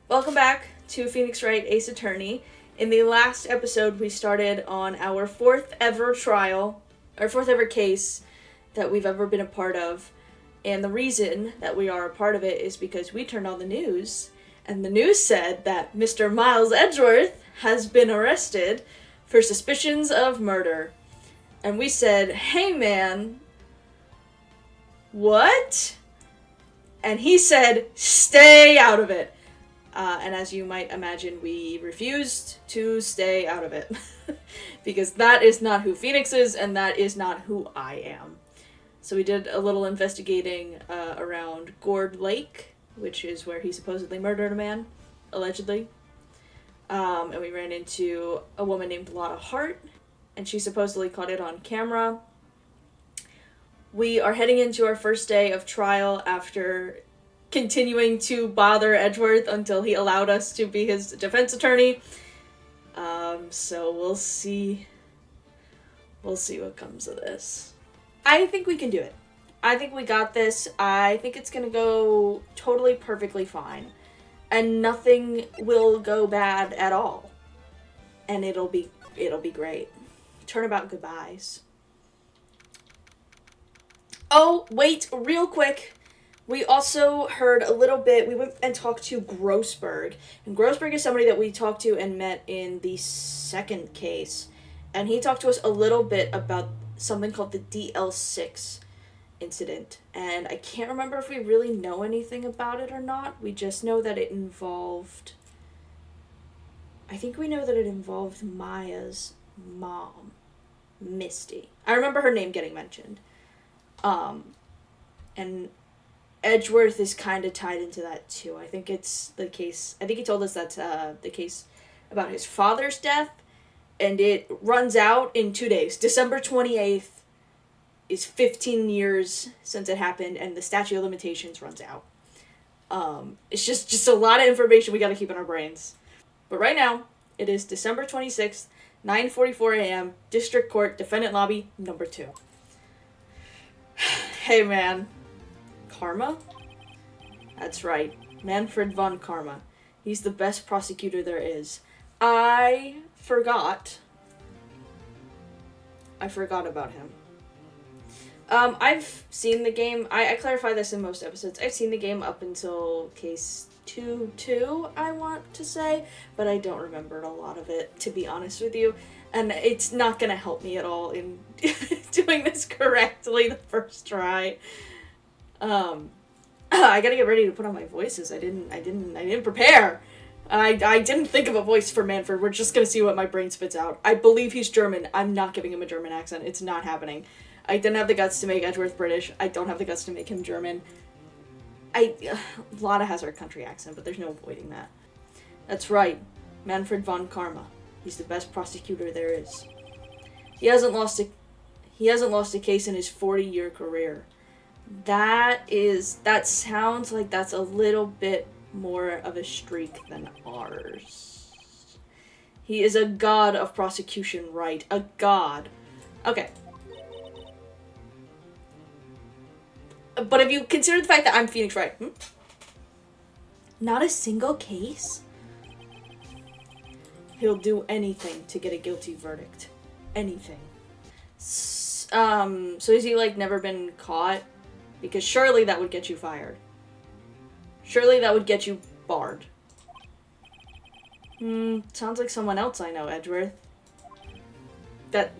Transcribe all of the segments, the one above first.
Welcome back to Phoenix Wright Ace Attorney. In the last episode, we started on our fourth ever case that we've ever been a part of. And the reason that we are a part of it is because we turned on the news, and the news said that Mr. Miles Edgeworth has been arrested for suspicions of murder. And we said, hey man, what? And he said, stay out of it. And as you might imagine, we refused to stay out of it. Because that is not who Phoenix is, and that is not who I am. So we did a little investigating around Gourd Lake, which is where he supposedly murdered a man, allegedly. And we ran into a woman named Lotta Hart, and she supposedly caught it on camera. We are heading into our first day of trial after continuing to bother Edgeworth until he allowed us to be his defense attorney. So we'll see what comes of this. I think we can do it. I think we got this. I think it's gonna go totally perfectly fine. And nothing will go bad at all. And it'll be great. Turnabout goodbyes. Oh, wait, real quick. We also heard a little bit, we went and talked to Grossberg. And Grossberg is somebody that we talked to and met in the second case. And he talked to us a little bit about something called the DL6 incident. And I can't remember if we really know anything about it or not. We just know that it involved... I think we know that it involved Maya's mom, Misty. I remember her name getting mentioned. And Edgeworth is kind of tied into that too. I think it's the case. I think he told us that's the case about his father's death, and it runs out in 2 days. December 28th is 15 years since it happened, and the statute of limitations runs out. It's just a lot of information we got to keep in our brains. But right now, it is December 26th, 9:44 a.m., District Court, Defendant Lobby, number 2. Hey man. Karma? That's right. Manfred von Karma. He's the best prosecutor there is. I forgot about him. I've seen the game. I clarify this in most episodes. I've seen the game up until case 2, I want to say, but I don't remember a lot of it, to be honest with you. And it's not gonna help me at all in doing this correctly the first try. I gotta get ready to put on my voices. I didn't prepare. I didn't think of a voice for Manfred. We're just gonna see what my brain spits out. I believe he's German. I'm not giving him a German accent. It's not happening. I didn't have the guts to make Edgeworth British. I don't have the guts to make him German. Lotta has our country accent, but there's no avoiding that. That's right. Manfred von Karma. He's the best prosecutor there is. He hasn't lost a case in his 40-year career. That sounds like that's a little bit more of a streak than ours. He is a god of prosecution, right? A god. Okay. But have you considered the fact that I'm Phoenix Wright? Not a single case? He'll do anything to get a guilty verdict. Anything. So has he, never been caught? Because surely that would get you fired. Surely that would get you barred. Sounds like someone else I know, Edgeworth.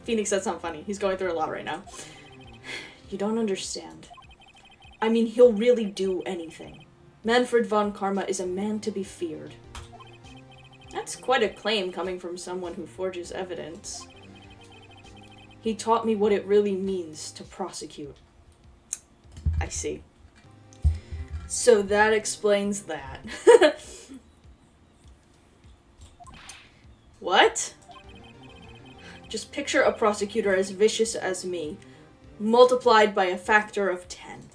Phoenix, that's not funny. He's going through a lot right now. You don't understand. I mean, he'll really do anything. Manfred von Karma is a man to be feared. That's quite a claim coming from someone who forges evidence. He taught me what it really means to prosecute. I see. So that explains that. What? Just picture a prosecutor as vicious as me, multiplied by a factor of 10.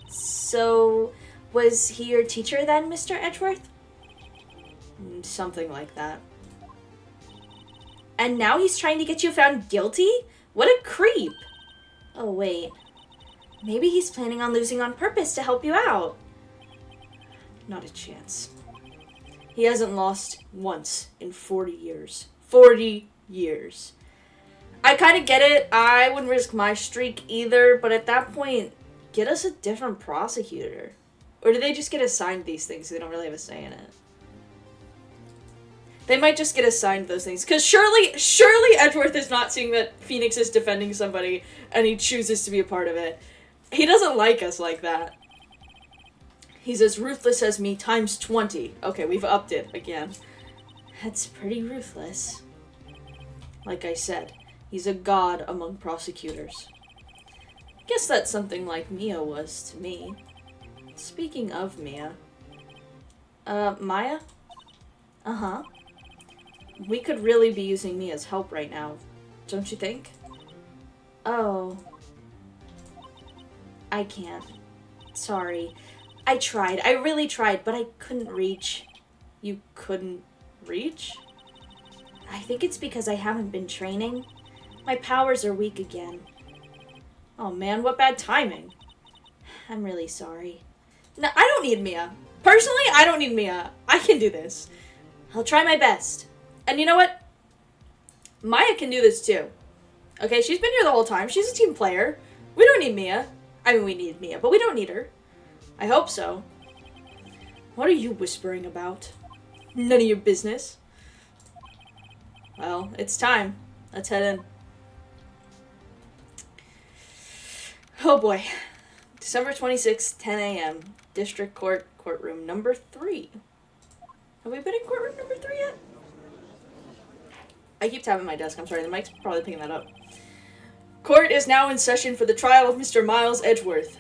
So was he your teacher then, Mr. Edgeworth? Something like that. And now he's trying to get you found guilty? What a creep! Oh, wait. Maybe he's planning on losing on purpose to help you out. Not a chance. He hasn't lost once in 40 years. 40 years. I kind of get it. I wouldn't risk my streak either, but at that point, get us a different prosecutor. Or do they just get assigned these things so they don't really have a say in it? They might just get assigned those things. Because surely Edgeworth is not seeing that Phoenix is defending somebody and he chooses to be a part of it. He doesn't like us like that. He's as ruthless as me times 20. Okay, we've upped it again. That's pretty ruthless. Like I said, he's a god among prosecutors. Guess that's something like Mia was to me. Speaking of Mia. Maya? Uh-huh. We could really be using Mia's help right now, don't you think? Oh. I can't. Sorry. I tried. I really tried, but I couldn't reach. You couldn't reach? I think it's because I haven't been training. My powers are weak again. Oh man, what bad timing. I'm really sorry. No, I don't need Mia. Personally, I don't need Mia. I can do this. I'll try my best. And you know what? Maya can do this too. Okay, she's been here the whole time. She's a team player. We don't need Mia. I mean, we need Mia, but we don't need her. I hope so. What are you whispering about? None of your business. Well, it's time. Let's head in. Oh boy. December 26th, 10 a.m. District Court, courtroom number 3. Have we been in courtroom number 3 yet? I keep tapping my desk. I'm sorry, the mic's probably picking that up. Court is now in session for the trial of Mr. Miles Edgeworth.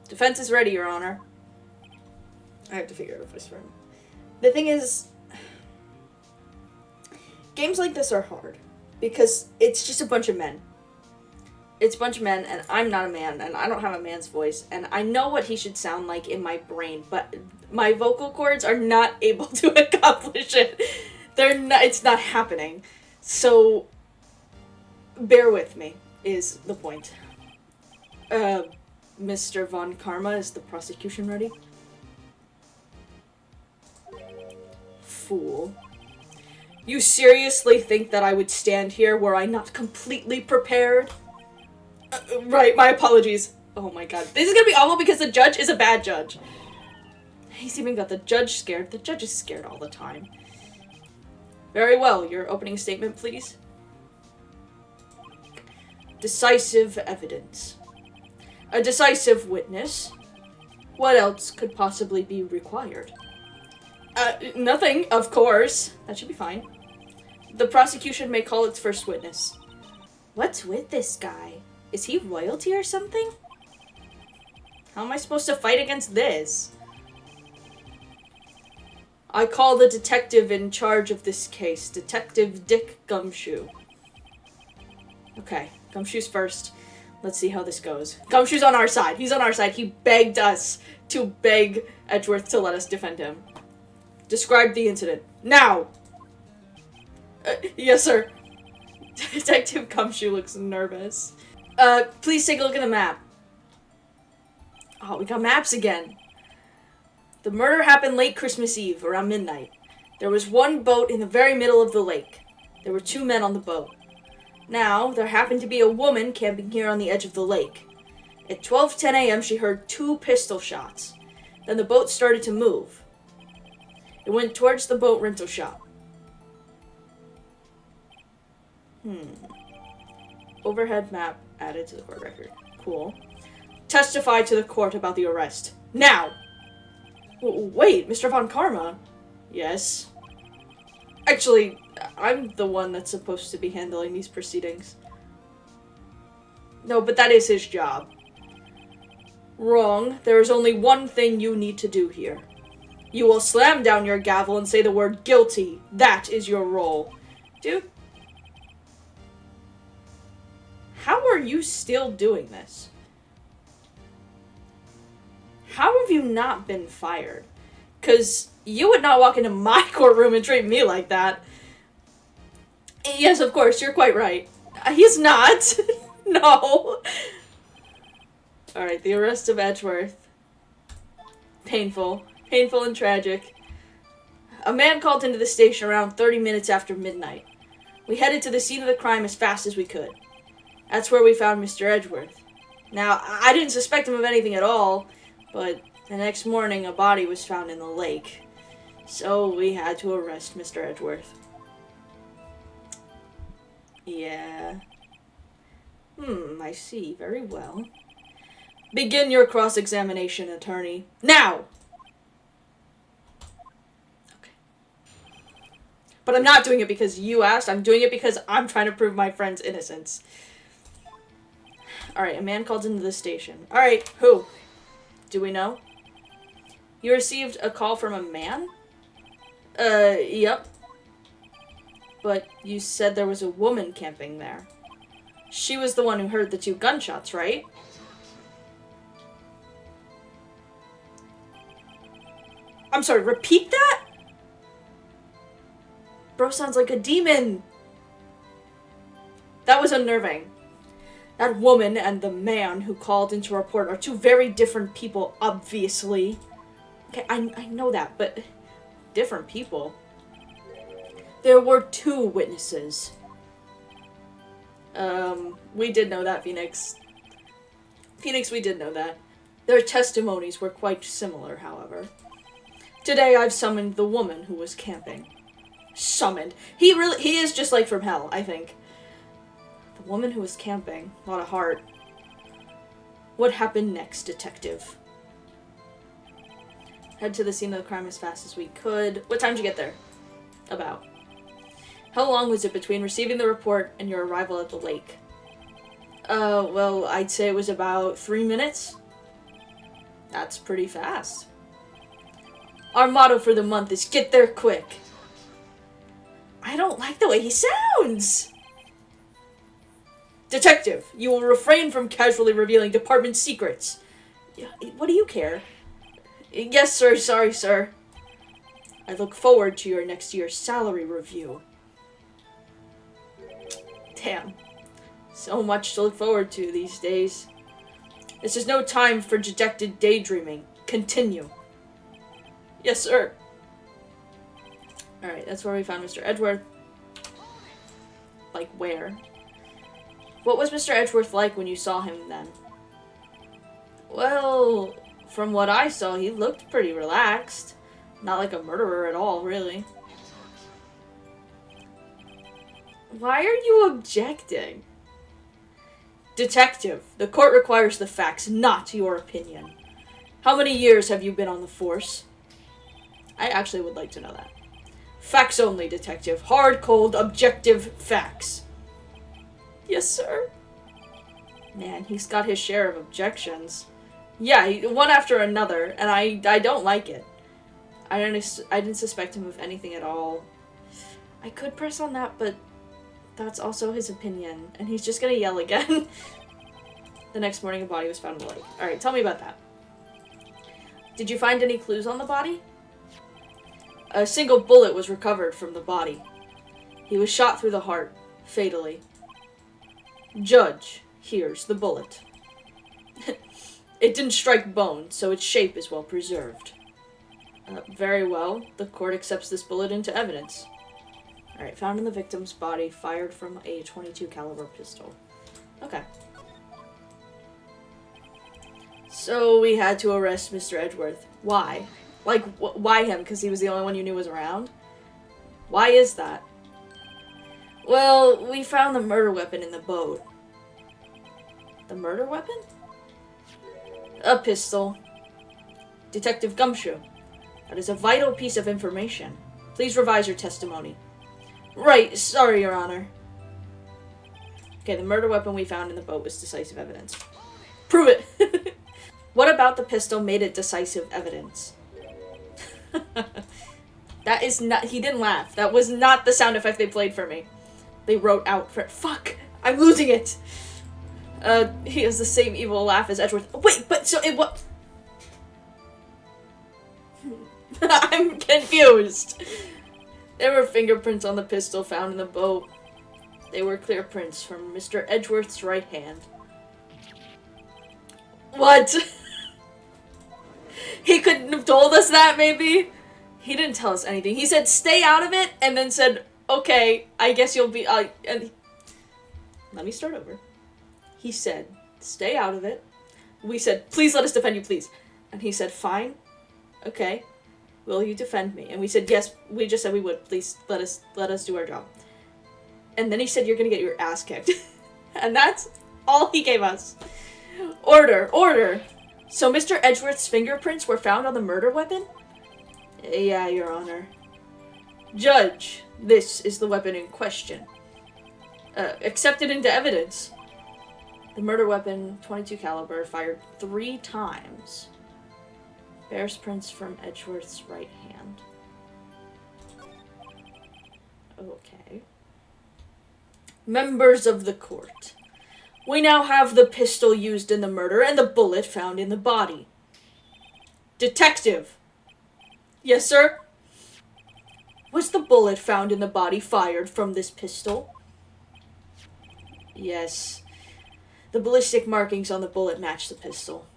Defense is ready, Your Honor. I have to figure out a voice for him. The thing is, games like this are hard because it's just a bunch of men. It's a bunch of men, and I'm not a man, and I don't have a man's voice, and I know what he should sound like in my brain, but my vocal cords are not able to accomplish it. It's not happening. So, bear with me, is the point. Mr. Von Karma, is the prosecution ready? Fool. You seriously think that I would stand here were I not completely prepared? Right, my apologies. Oh my god. This is gonna be awful because the judge is a bad judge. He's even got the judge scared. The judge is scared all the time. Very well, your opening statement, please. Decisive evidence. A decisive witness. What else could possibly be required? Nothing, of course. That should be fine. The prosecution may call its first witness. What's with this guy? Is he royalty or something? How am I supposed to fight against this? I call the detective in charge of this case, Detective Dick Gumshoe. Okay, Gumshoe's first. Let's see how this goes. Gumshoe's on our side. He's on our side. He begged us to beg Edgeworth to let us defend him. Describe the incident. Now! Yes, sir. Detective Gumshoe looks nervous. Please take a look at the map. Oh, we got maps again. The murder happened late Christmas Eve, around midnight. There was one boat in the very middle of the lake. There were 2 men on the boat. Now, there happened to be a woman camping here on the edge of the lake. At 12:10 a.m., she heard 2 pistol shots. Then the boat started to move. It went towards the boat rental shop. Overhead map added to the court record. Cool. Testify to the court about the arrest. Now! Wait, Mr. Von Karma? Yes? Actually, I'm the one that's supposed to be handling these proceedings. No, but that is his job. Wrong. There is only one thing you need to do here. You will slam down your gavel and say the word guilty. That is your role. Dude. How are you still doing this? How have you not been fired? Because you would not walk into my courtroom and treat me like that. Yes, of course, you're quite right. He's not. No. Alright, the arrest of Edgeworth. Painful. Painful and tragic. A man called into the station around 30 minutes after midnight. We headed to the scene of the crime as fast as we could. That's where we found Mr. Edgeworth. Now, I didn't suspect him of anything at all, but the next morning a body was found in the lake. So we had to arrest Mr. Edgeworth. Yeah. I see. Very well. Begin your cross-examination, attorney. Now! Okay. But I'm not doing it because you asked. I'm doing it because I'm trying to prove my friend's innocence. Alright, a man called into the station. Alright, who? Do we know? You received a call from a man? Yep. But you said there was a woman camping there. She was the one who heard the 2 gunshots, right? I'm sorry, repeat that? Bro sounds like a demon. That was unnerving. That woman and the man who called in to report are 2 very different people, obviously. Okay, I know that, but different people. There were 2 witnesses. We did know that, Phoenix. Phoenix, we did know that. Their testimonies were quite similar, however. Today I've summoned the woman who was camping. Summoned. He is just like from hell, I think. The woman who was camping. A lot of heart. What happened next, detective? Head to the scene of the crime as fast as we could. What time did you get there? About. How long was it between receiving the report and your arrival at the lake? Well, I'd say it was about 3 minutes. That's pretty fast. Our motto for the month is get there quick. I don't like the way he sounds! Detective, you will refrain from casually revealing department secrets. What do you care? Yes, sir. Sorry, sir. I look forward to your next year's salary review. Damn. So much to look forward to these days. This is no time for dejected daydreaming. Continue. Yes, sir. Alright, that's where we found Mr. Edgeworth. Like, where? What was Mr. Edgeworth like when you saw him then? Well, from what I saw, he looked pretty relaxed. Not like a murderer at all, really. Why are you objecting? Detective, the court requires the facts, not your opinion. How many years have you been on the force? I actually would like to know that. Facts only, detective. Hard, cold, objective facts. Yes, sir. Man, he's got his share of objections. Yeah, one after another, and I don't like it. I didn't suspect him of anything at all. I could press on that, but that's also his opinion, and he's just gonna yell again. The next morning, a body was found in the lake. Alright, tell me about that. Did you find any clues on the body? A single bullet was recovered from the body. He was shot through the heart, fatally. Judge, here's the bullet. It didn't strike bone, so its shape is well preserved. Very well. The court accepts this bullet into evidence. Alright, found in the victim's body, fired from a .22 caliber pistol. Okay. So we had to arrest Mr. Edgeworth. Why? Like, why him? Because he was the only one you knew was around? Why is that? Well, we found the murder weapon in the boat. The murder weapon? A pistol. Detective Gumshoe. That is a vital piece of information. Please revise your testimony. Right, sorry, Your Honor. Okay, the murder weapon we found in the boat was decisive evidence. Prove it! What about the pistol made it decisive evidence? That is not- he didn't laugh. That was not the sound effect they played for me. They wrote out for- fuck! I'm losing it! He has the same evil laugh as Edgeworth. Wait, but so it what? I'm confused. There were fingerprints on the pistol found in the boat. They were clear prints from Mr. Edgeworth's right hand. What? He couldn't have told us that, maybe? He didn't tell us anything. He said, stay out of it, and then said, okay, I guess you'll be, and let me start over. He said, stay out of it. We said, please let us defend you, please. And he said, fine, okay, will you defend me? And we said, yes, we just said we would, please let us do our job. And then he said, you're gonna get your ass kicked. And that's all he gave us. Order. So Mr. Edgeworth's fingerprints were found on the murder weapon? Yeah, Your Honor. Judge, this is the weapon in question. Accepted into evidence. The murder weapon, .22 caliber, fired 3 times. Bears prints from Edgeworth's right hand. Okay. Members of the court. We now have the pistol used in the murder and the bullet found in the body. Detective. Yes, sir? Was the bullet found in the body fired from this pistol? Yes. The ballistic markings on the bullet match the pistol.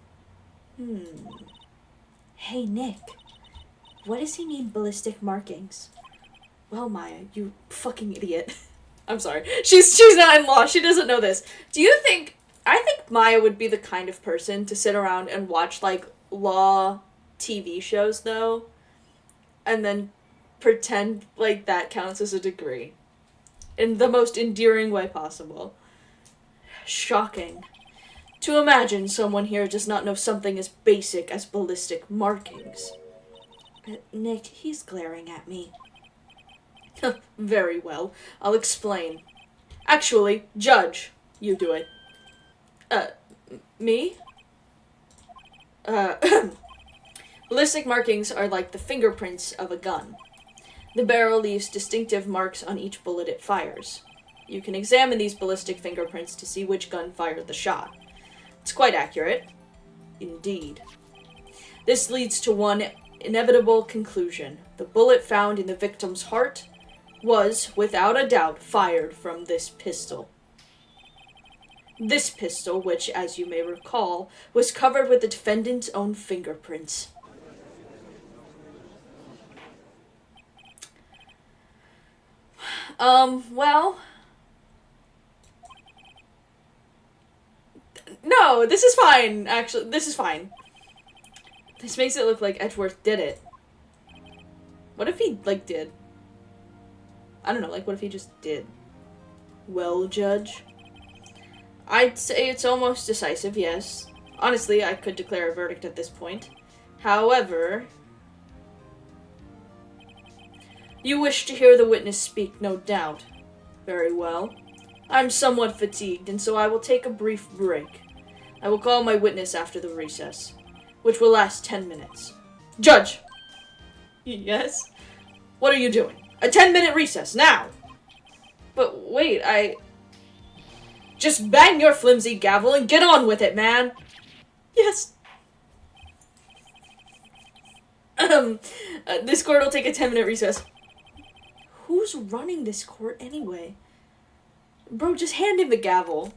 Hey, Nick. What does he mean, ballistic markings? Well, Maya, you fucking idiot. I'm sorry. She's not in law. She doesn't know this. I think Maya would be the kind of person to sit around and watch, like, law TV shows, though, and then pretend like that counts as a degree. In the most endearing way possible. Shocking. To imagine someone here does not know something as basic as ballistic markings. Nick, he's glaring at me. Very well. I'll explain. Actually, Judge, you do it. Me? Ballistic markings are like the fingerprints of a gun. The barrel leaves distinctive marks on each bullet it fires. You can examine these ballistic fingerprints to see which gun fired the shot. It's quite accurate. Indeed. This leads to one inevitable conclusion. The bullet found in the victim's heart was, without a doubt, fired from this pistol. This pistol, which, as you may recall, was covered with the defendant's own fingerprints. Well... No, this is fine, actually. This is fine. This makes it look like Edgeworth did it. What if he, like, did? I don't know, like, what if he just did? Well, Judge? I'd say it's almost decisive, yes. Honestly, I could declare a verdict at this point. However... You wish to hear the witness speak, no doubt. Very well. I'm somewhat fatigued, and so I will take a brief break. I will call my witness after the recess, which will last 10 minutes. Judge! Yes? What are you doing? A 10-minute recess, now! But wait, Just bang your flimsy gavel and get on with it, man! Yes! This court will take a 10-minute recess. Who's running this court anyway? Bro, just hand him the gavel.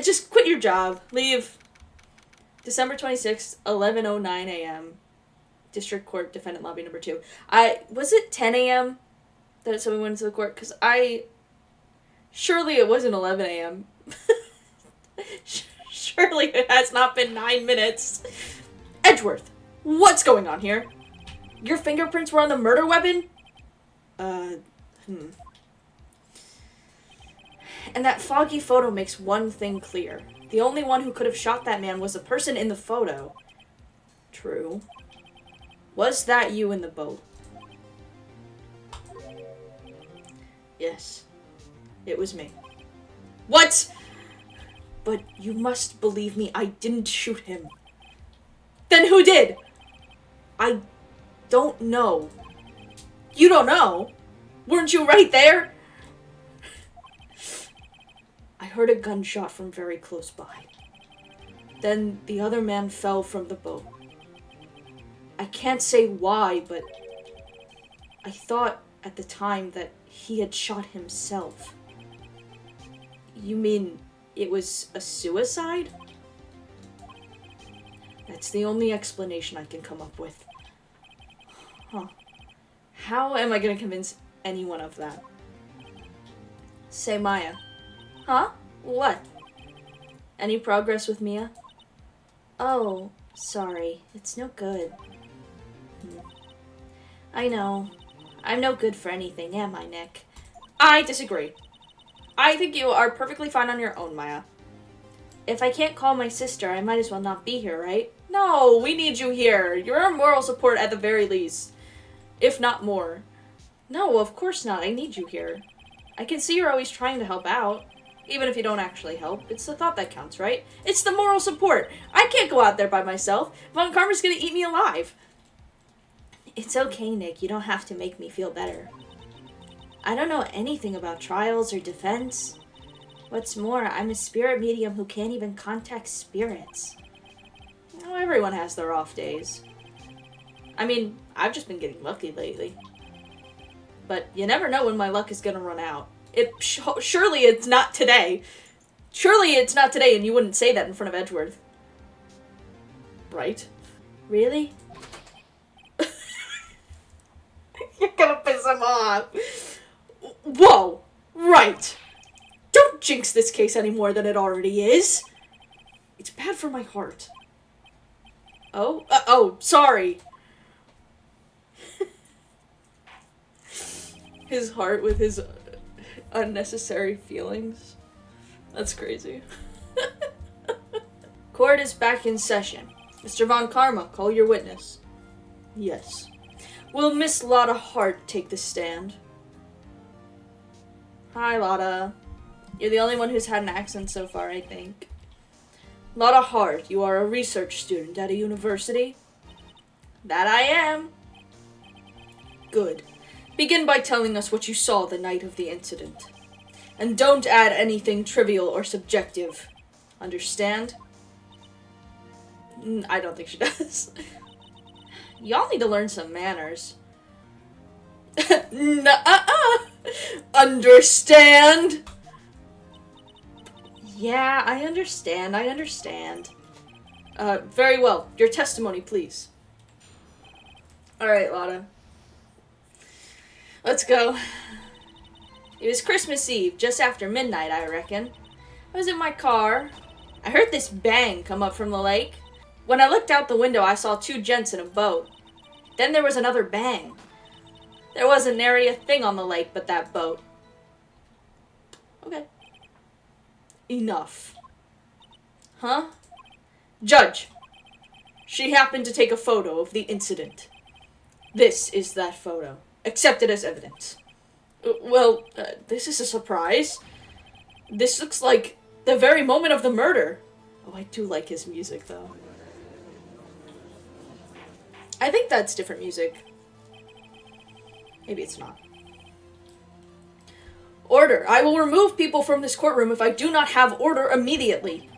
Just quit your job. Leave. December 26th, 11:09 a.m. District Court, Defendant Lobby number 2. Was it 10 a.m. that someone went into the court? Because surely it wasn't 11 a.m. Surely it has not been 9 minutes. Edgeworth, what's going on here? Your fingerprints were on the murder weapon? And that foggy photo makes one thing clear. The only one who could have shot that man was the person in the photo. True. Was that you in the boat? Yes. It was me. What? But you must believe me, I didn't shoot him. Then who did? I don't know. You don't know? Weren't you right there? I heard a gunshot from very close by. Then the other man fell from the boat. I can't say why, but I thought at the time that he had shot himself. You mean it was a suicide? That's the only explanation I can come up with. Huh. How am I gonna convince anyone of that? Say, Maya. Huh? What? Any progress with Mia? Oh, sorry. It's no good. I know. I'm no good for anything, am I, Nick? I disagree. I think you are perfectly fine on your own, Maya. If I can't call my sister, I might as well not be here, right? No, we need you here. You're our moral support at the very least. If not more. No, of course not. I need you here. I can see you're always trying to help out. Even if you don't actually help. It's the thought that counts, right? It's the moral support. I can't go out there by myself. Von Karma's gonna eat me alive. It's okay, Nick. You don't have to make me feel better. I don't know anything about trials or defense. What's more, I'm a spirit medium who can't even contact spirits. Oh, everyone has their off days. I mean, I've just been getting lucky lately. But you never know when my luck is gonna run out. Surely it's not today. Surely it's not today, and you wouldn't say that in front of Edgeworth. Right? Really? You're gonna piss him off. Whoa! Right! Don't jinx this case any more than it already is. It's bad for my heart. Oh, sorry. His heart with his unnecessary feelings. That's crazy. Court is back in session. Mr. Von Karma, call your witness. Yes. Will Miss Lotta Hart take the stand? Hi, Lotta. You're the only one who's had an accent so far, I think. Lotta Hart, you are a research student at a university? That I am. Good. Begin by telling us what you saw the night of the incident. And don't add anything trivial or subjective. Understand? I don't think she does. Y'all need to learn some manners. Understand? Yeah, I understand. Very well. Your testimony, please. Alright, Lotta. Let's go. It was Christmas Eve, just after midnight, I reckon. I was in my car. I heard this bang come up from the lake. When I looked out the window, I saw two gents in a boat. Then there was another bang. There wasn't nary a thing on the lake but that boat. Okay. Enough. Huh? Judge. She happened to take a photo of the incident. This is that photo. Accepted as evidence. This is a surprise. This looks like the very moment of the murder. Oh, I do like his music, though. I think that's different music. Maybe it's not. Order. I will remove people from this courtroom if I do not have order immediately.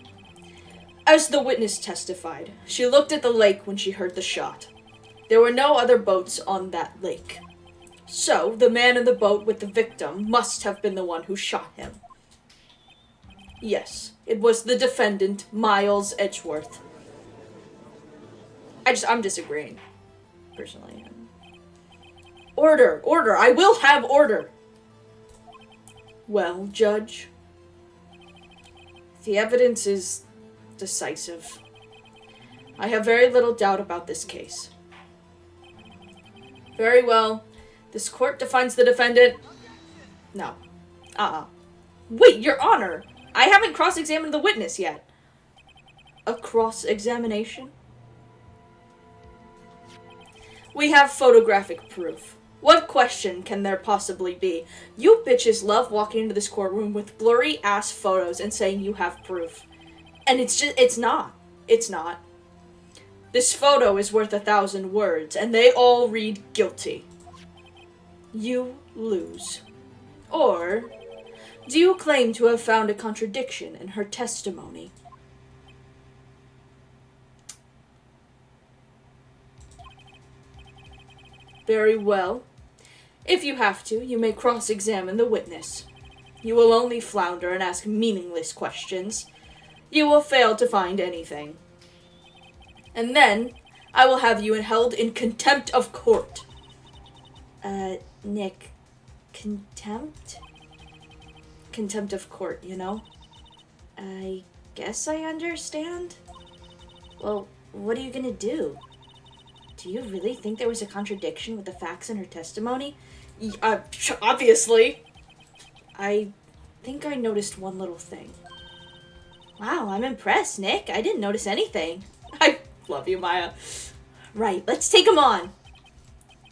As the witness testified, she looked at the lake when she heard the shot. There were no other boats on that lake. So, the man in the boat with the victim must have been the one who shot him. Yes, it was the defendant, Miles Edgeworth. I'm disagreeing, personally. Order! Order! I will have order! Well, Judge, the evidence is decisive. I have very little doubt about this case. Very well. This court defines the defendant... No. Wait, Your Honor! I haven't cross-examined the witness yet. A cross-examination? We have photographic proof. What question can there possibly be? You bitches love walking into this courtroom with blurry-ass photos and saying you have proof. And it's not. It's not. This photo is worth 1,000 words, and they all read guilty. You lose. Or, do you claim to have found a contradiction in her testimony? Very well. If you have to, you may cross-examine the witness. You will only flounder and ask meaningless questions. You will fail to find anything. And then I will have you held in contempt of court. Nick, contempt? Contempt of court, you know? I guess I understand. Well, what are you gonna do? Do you really think there was a contradiction with the facts in her testimony? Obviously. I think I noticed one little thing. Wow, I'm impressed, Nick. I didn't notice anything. I love you, Maya. Right, let's take him on.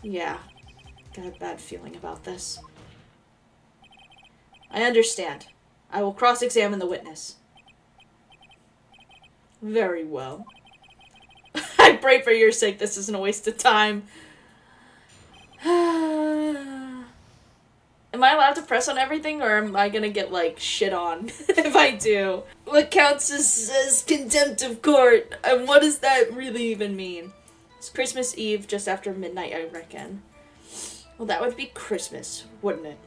Yeah, got a bad feeling about this. I understand. I will cross-examine the witness. Very well. I pray for your sake this isn't a waste of time. Am I allowed to press on everything, or am I gonna get, like, shit on if I do? What counts as contempt of court? And what does that really even mean? It's Christmas Eve, just after midnight, I reckon. Well, that would be Christmas, wouldn't it?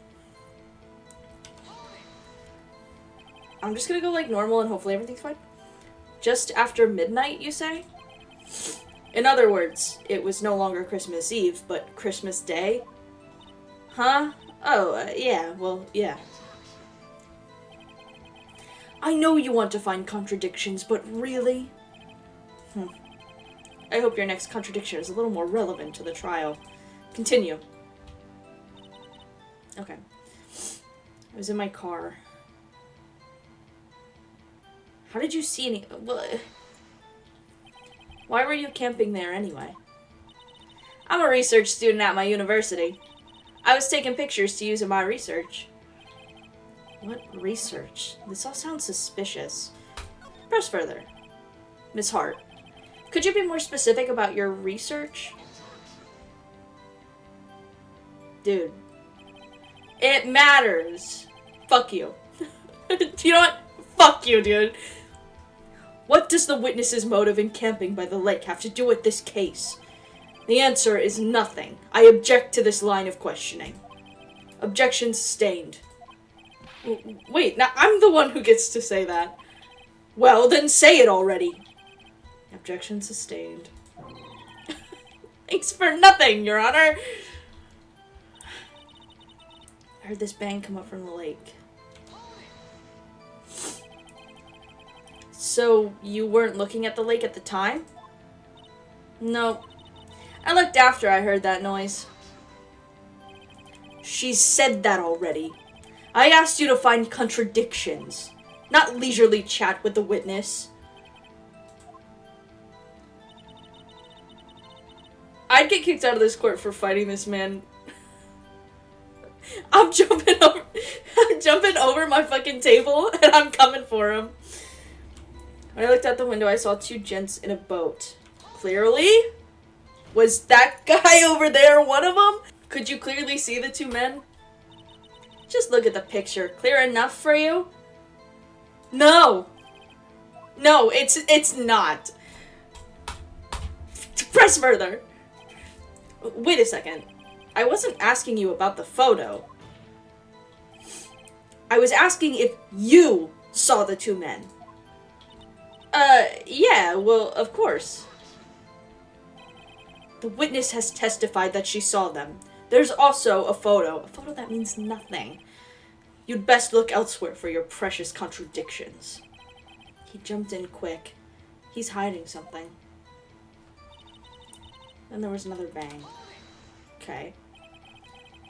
I'm just gonna go, like, normal and hopefully everything's fine. Just after midnight, you say? In other words, it was no longer Christmas Eve, but Christmas Day? Huh? Oh, yeah, well, yeah. I know you want to find contradictions, but really? I hope your next contradiction is a little more relevant to the trial. Continue. Okay. I was in my car. How did you see any... Why were you camping there anyway? I'm a research student at my university. I was taking pictures to use in my research. What research? This all sounds suspicious. Press further. Miss Hart, could you be more specific about your research? Dude. It matters. Fuck you. You know what? Fuck you, dude. What does the witness's motive in camping by the lake have to do with this case? The answer is nothing. I object to this line of questioning. Objection sustained. Wait, now I'm the one who gets to say that. Well, then say it already. Objection sustained. Thanks for nothing, Your Honor. I heard this bang come up from the lake. So, you weren't looking at the lake at the time? No. I looked after I heard that noise. She said that already. I asked you to find contradictions, not leisurely chat with the witness. I'd get kicked out of this court for fighting this man. I'm jumping over my fucking table, and I'm coming for him. When I looked out the window, I saw two gents in a boat. Clearly? Was that guy over there one of them? Could you clearly see the two men? Just look at the picture. Clear enough for you? No. No, it's not. Press further. Wait a second. I wasn't asking you about the photo. I was asking if you saw the two men. Yeah, well, of course. The witness has testified that she saw them. There's also a photo. A photo that means nothing. You'd best look elsewhere for your precious contradictions. He jumped in quick. He's hiding something. Then there was another bang. Okay.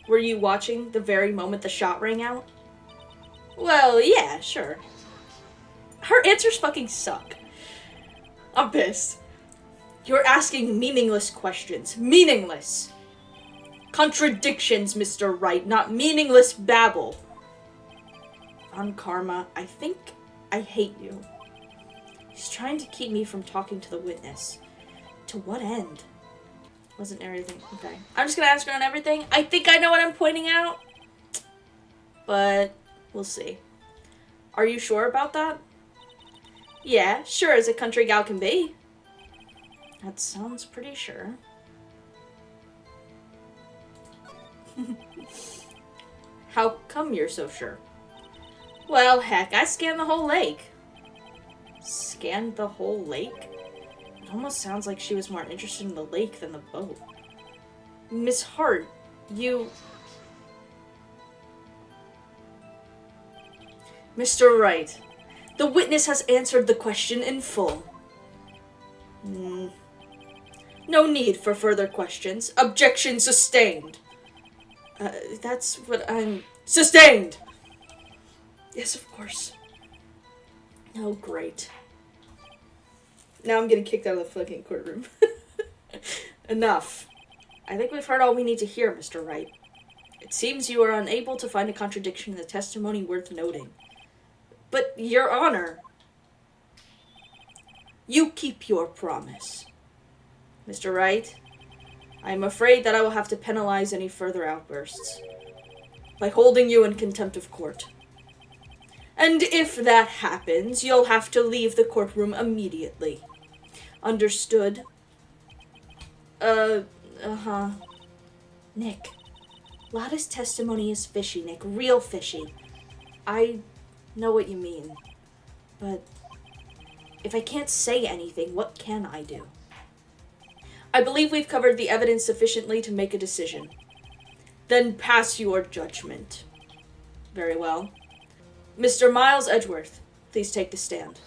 Were you watching the very moment the shot rang out? Well, yeah, sure. Her answers fucking suck. I'm pissed. You're asking meaningless questions. Meaningless. Contradictions, Mr. Wright, not meaningless babble. On Karma, I think I hate you. He's trying to keep me from talking to the witness. To what end? Wasn't everything... Okay. I'm just gonna ask her on everything. I think I know what I'm pointing out. But we'll see. Are you sure about that? Yeah, sure as a country gal can be. That sounds pretty sure. How come you're so sure? Well, heck, I scanned the whole lake. Scanned the whole lake? almost sounds like she was more interested in the lake than the boat. Miss Hart, you... Mr. Wright, the witness has answered the question in full. No need for further questions. Objection sustained. That's what I'm... Sustained! Yes, of course. Oh, great. Now I'm getting kicked out of the fucking courtroom. Enough. I think we've heard all we need to hear, Mr. Wright. It seems you are unable to find a contradiction in the testimony worth noting. But, Your Honor, you keep your promise. Mr. Wright, I am afraid that I will have to penalize any further outbursts by holding you in contempt of court. And if that happens, you'll have to leave the courtroom immediately. Understood? Nick, Lada's testimony is fishy, Nick. Real fishy. I know what you mean. But if I can't say anything, what can I do? I believe we've covered the evidence sufficiently to make a decision. Then pass your judgment. Very well. Mr. Miles Edgeworth, please take the stand.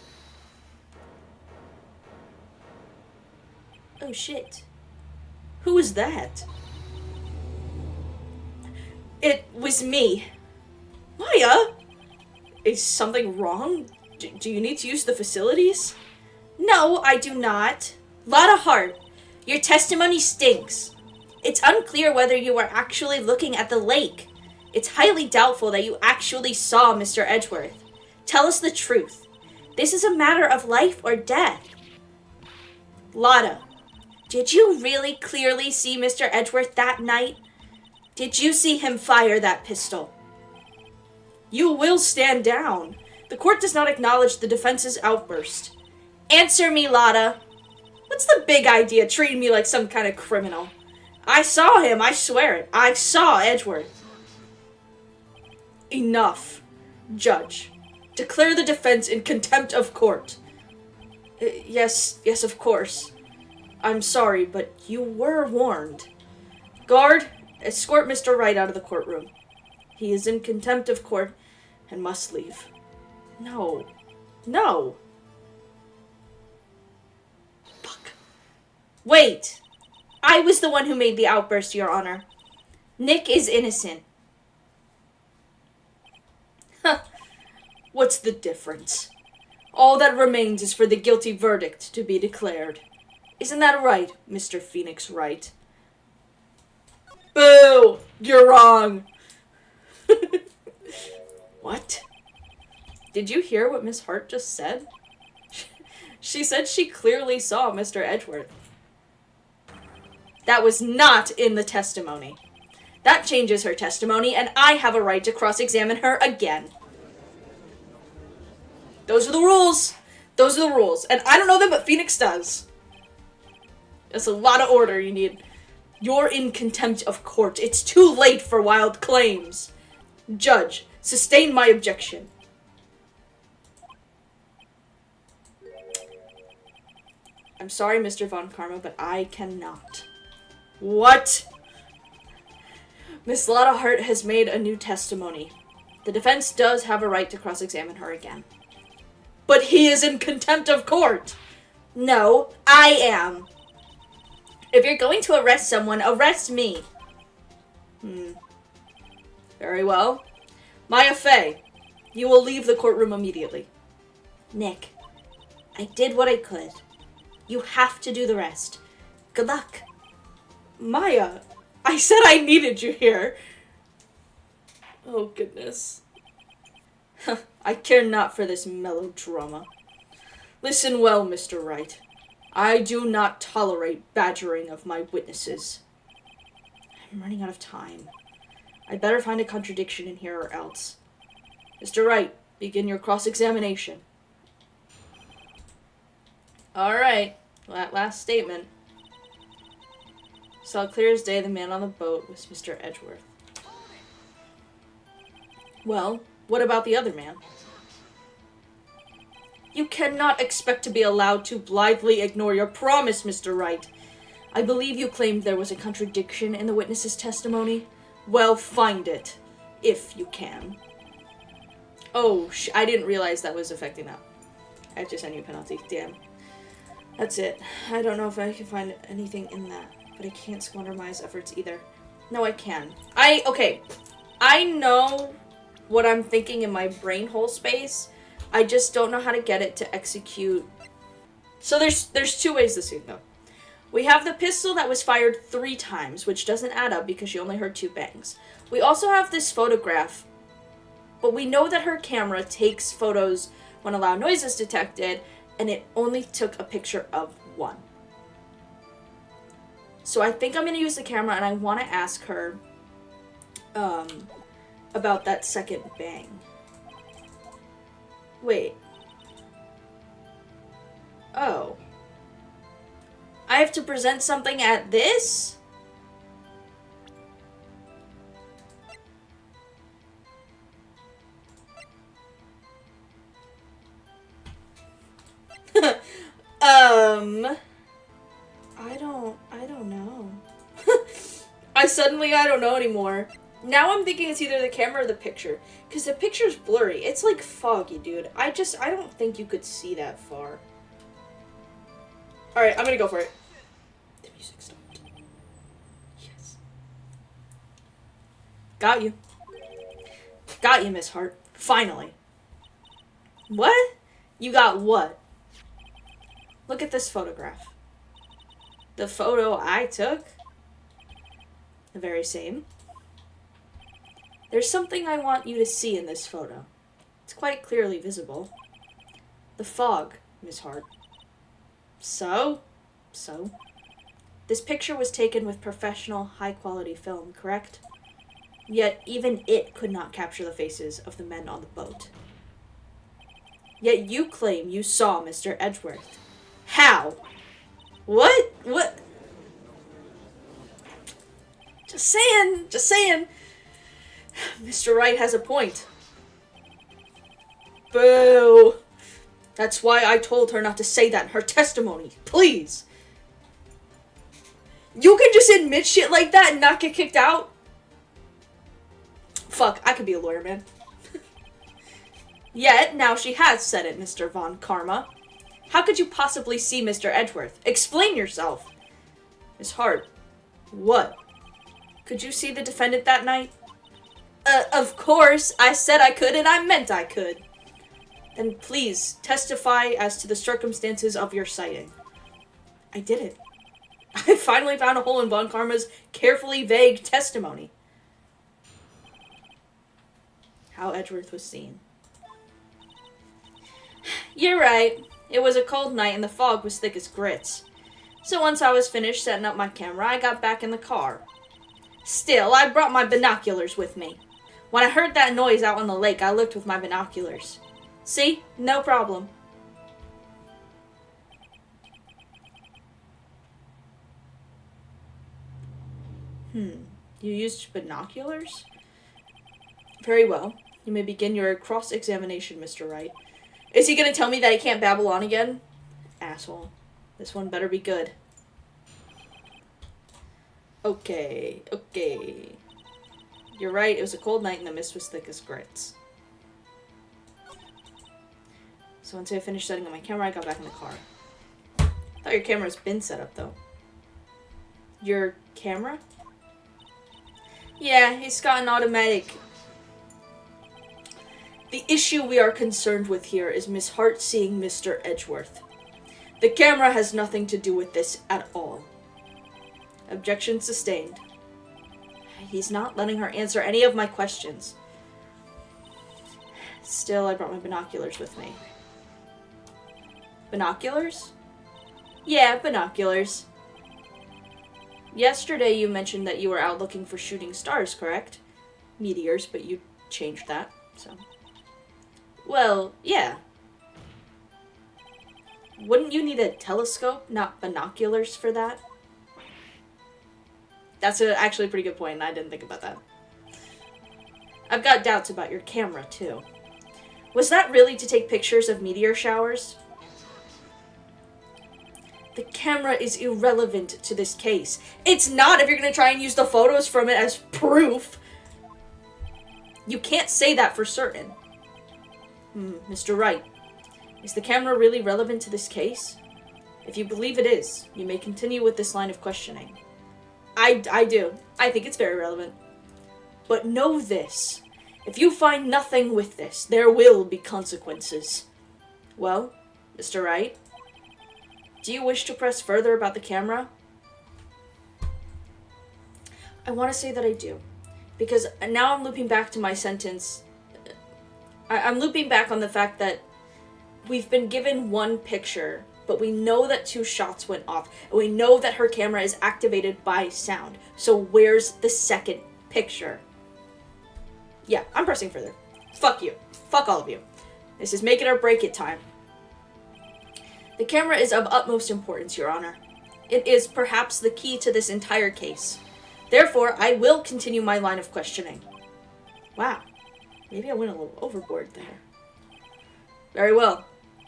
Oh shit. Who was that? It was me. Maya? Is something wrong? Do you need to use the facilities? No, I do not. Lada Hart, your testimony stinks. It's unclear whether you were actually looking at the lake. It's highly doubtful that you actually saw Mr. Edgeworth. Tell us the truth. This is a matter of life or death. Lada, did you really clearly see Mr. Edgeworth that night? Did you see him fire that pistol? You will stand down. The court does not acknowledge the defense's outburst. Answer me, Lada. What's the big idea, treating me like some kind of criminal? I saw him, I swear it. I saw Edgeworth. Enough. Judge, declare the defense in contempt of court. Yes, of course. I'm sorry, but you were warned. Guard, escort Mr. Wright out of the courtroom. He is in contempt of court and must leave. No. Fuck. Wait! I was the one who made the outburst, Your Honor. Nick is innocent. Huh. What's the difference? All that remains is for the guilty verdict to be declared. Isn't that right, Mr. Phoenix Wright? Boo! You're wrong! What? Did you hear what Miss Hart just said? She said she clearly saw Mr. Edgeworth. That was not in the testimony. That changes her testimony, and I have a right to cross-examine her again. Those are the rules. Those are the rules. And I don't know them, but Phoenix does. That's a lot of order you need. You're in contempt of court. It's too late for wild claims. Judge, sustain my objection. I'm sorry, Mr. Von Karma, but I cannot. What? Miss Lada Hart has made a new testimony. The defense does have a right to cross-examine her again. But he is in contempt of court! No, I am. If you're going to arrest someone, arrest me. Very well. Maya Fey, you will leave the courtroom immediately. Nick, I did what I could. You have to do the rest. Good luck. Maya, I said I needed you here. Oh, goodness. I care not for this melodrama. Listen well, Mr. Wright. I do not tolerate badgering of my witnesses. I'm running out of time. I'd better find a contradiction in here or else. Mr. Wright, begin your cross-examination. Alright, that last statement. Saw clear as day the man on the boat was Mr. Edgeworth. Well, what about the other man? You cannot expect to be allowed to blithely ignore your promise, Mr. Wright. I believe you claimed there was a contradiction in the witness's testimony. Well, find it, if you can. Oh, I didn't realize that was affecting that. I just sent you a penalty. Damn. That's it. I don't know if I can find anything in that, but I can't squander my efforts either. No, I can. Okay. I know what I'm thinking in my brain hole space. I just don't know how to get it to execute. So there's two ways this thing, though. We have the pistol that was fired 3 times, which doesn't add up because she only heard 2 bangs. We also have this photograph, but we know that her camera takes photos when a loud noise is detected, and it only took a picture of 1. So I think I'm going to use the camera, and I want to ask her about that second bang. Wait. Oh. I have to present something at this? I don't know. I don't know anymore. Now I'm thinking it's either the camera or the picture. Because the picture's blurry. It's like foggy, dude. I don't think you could see that far. Alright, I'm gonna go for it. The music stopped. Yes. Got you. Got you, Miss Hart. Finally. What? You got what? Look at this photograph. The photo I took? The very same. There's something I want you to see in this photo. It's quite clearly visible. The fog, Miss Hart. So? This picture was taken with professional, high-quality film, correct? Yet even it could not capture the faces of the men on the boat. Yet you claim you saw Mr. Edgeworth. How? What? Just saying. Mr. Wright has a point. Boo. That's why I told her not to say that in her testimony. Please. You can just admit shit like that and not get kicked out? Fuck, I could be a lawyer, man. Yet, now she has said it, Mr. Von Karma. How could you possibly see Mr. Edgeworth? Explain yourself. Miss Hart. What? Could you see the defendant that night? Of course. I said I could and I meant I could. Then please, testify as to the circumstances of your sighting. I did it. I finally found a hole in Von Karma's carefully vague testimony. How Edgeworth was seen. You're right. It was a cold night and the fog was thick as grits. So once I was finished setting up my camera, I got back in the car. Still, I brought my binoculars with me. When I heard that noise out on the lake, I looked with my binoculars. See? No problem. You used binoculars? Very well. You may begin your cross-examination, Mr. Wright. Is he gonna tell me that he can't babble on again? Asshole. This one better be good. Okay. You're right, it was a cold night and the mist was thick as grits. So once I finished setting up my camera, I got back in the car. I thought your camera's been set up, though. Your camera? Yeah, it's got an automatic. The issue we are concerned with here is Miss Hart seeing Mr. Edgeworth. The camera has nothing to do with this at all. Objection sustained. He's not letting her answer any of my questions. Still, I brought my binoculars with me. Binoculars? Yeah, binoculars. Yesterday you mentioned that you were out looking for shooting stars, correct? Meteors, but you changed that, so. Well, yeah. Wouldn't you need a telescope, not binoculars for that? That's actually a pretty good point, and I didn't think about that. I've got doubts about your camera, too. Was that really to take pictures of meteor showers? The camera is irrelevant to this case. It's not if you're going to try and use the photos from it as proof. You can't say that for certain. Mr. Wright, is the camera really relevant to this case? If you believe it is, you may continue with this line of questioning. I do. I think it's very relevant. But know this. If you find nothing with this, there will be consequences. Well, Mr. Wright, do you wish to press further about the camera? I want to say that I do. Because now I'm looping back to my sentence. I'm looping back on the fact that we've been given one picture, but we know that 2 shots went off, and we know that her camera is activated by sound. So where's the second picture? Yeah, I'm pressing further. Fuck you. Fuck all of you. This is make it or break it time. The camera is of utmost importance, Your Honor. It is perhaps the key to this entire case. Therefore, I will continue my line of questioning. Wow. Maybe I went a little overboard there. Very well.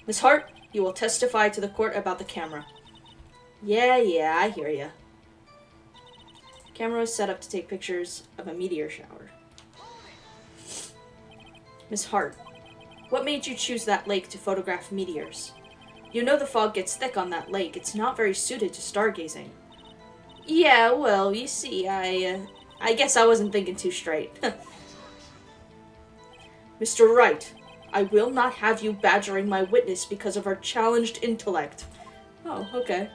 Miss Hart, you will testify to the court about the camera. Yeah, I hear ya. Camera was set up to take pictures of a meteor shower. Miss Hart, what made you choose that lake to photograph meteors? You know the fog gets thick on that lake. It's not very suited to stargazing. Yeah, well, you see, I guess I wasn't thinking too straight. Mr. Wright, I will not have you badgering my witness because of her challenged intellect. Oh, okay.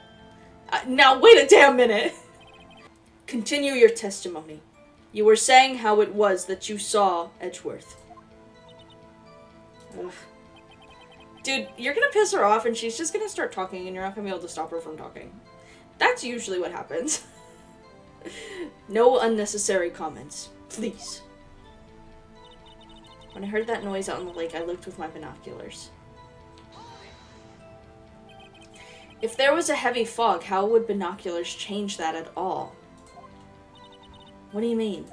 Now, wait a damn minute! Continue your testimony. You were saying how it was that you saw Edgeworth. Ugh. Dude, you're gonna piss her off and she's just gonna start talking and you're not gonna be able to stop her from talking. That's usually what happens. No unnecessary comments, please. When I heard that noise out on the lake, I looked with my binoculars. If there was a heavy fog, how would binoculars change that at all? What do you mean?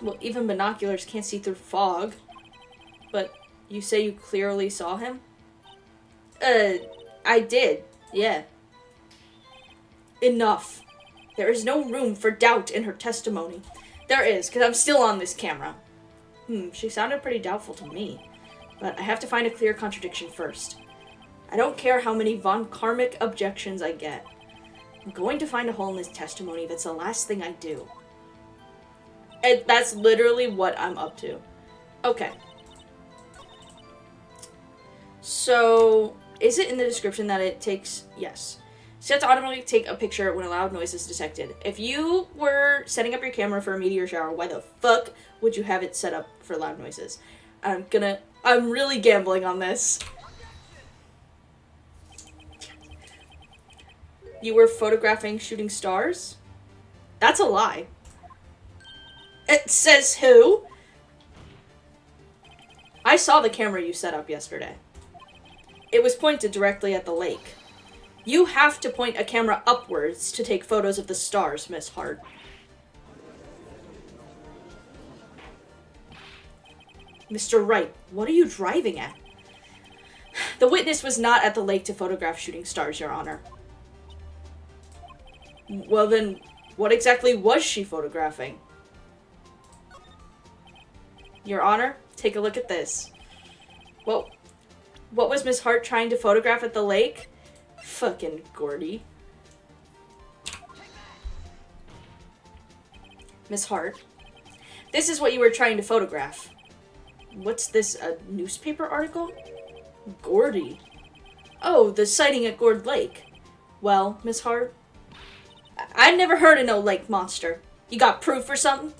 Well, even binoculars can't see through fog. But you say you clearly saw him? I did, yeah. Enough. There is no room for doubt in her testimony. There is, because I'm still on this camera. She sounded pretty doubtful to me. But I have to find a clear contradiction first. I don't care how many von Karmic objections I get. I'm going to find a hole in this testimony. That's the last thing I do. And that's literally what I'm up to. Okay. So, is it in the description that it takes... Yes. Set to automatically take a picture when a loud noise is detected. If you were setting up your camera for a meteor shower, why the fuck would you have it set up for loud noises? I'm really gambling on this. You were photographing shooting stars? That's a lie. It says who? I saw the camera you set up yesterday. It was pointed directly at the lake. You have to point a camera upwards to take photos of the stars, Miss Hart. Mr. Wright, what are you driving at? The witness was not at the lake to photograph shooting stars, Your Honor. Well then, what exactly was she photographing? Your Honor, take a look at this. Well, what was Miss Hart trying to photograph at the lake? Fucking Gordy. Miss Hart, this is what you were trying to photograph. What's this, a newspaper article? Gordy. Oh, the sighting at Gord Lake. Well, Miss Hart, I've never heard of no lake monster. You got proof or something?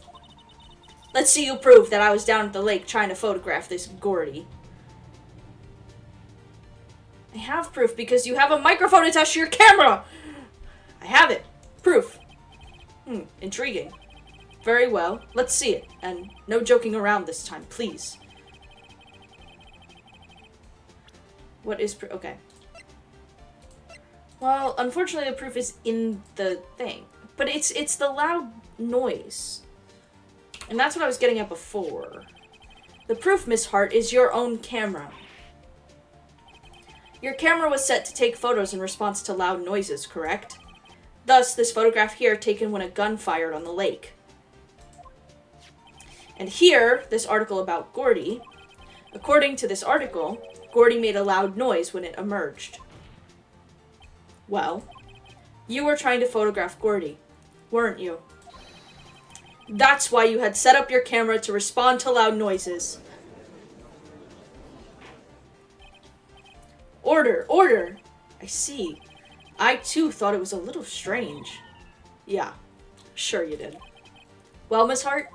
Let's see you prove that I was down at the lake trying to photograph this Gordy. I have proof because you have a microphone attached to your camera! I have it. Proof. Intriguing. Very well. Let's see it. And no joking around this time, please. What is proof? Okay. Well, unfortunately the proof is in the thing. But it's the loud noise. And that's what I was getting at before. The proof, Miss Hart, is your own camera. Your camera was set to take photos in response to loud noises, correct? Thus, this photograph here taken when a gun fired on the lake. And here, this article about Gordy. According to this article, Gordy made a loud noise when it emerged. Well, you were trying to photograph Gordy, weren't you? That's why you had set up your camera to respond to loud noises. Order, order! I see. I too thought it was a little strange. Yeah, sure you did. Well, Miss Hart?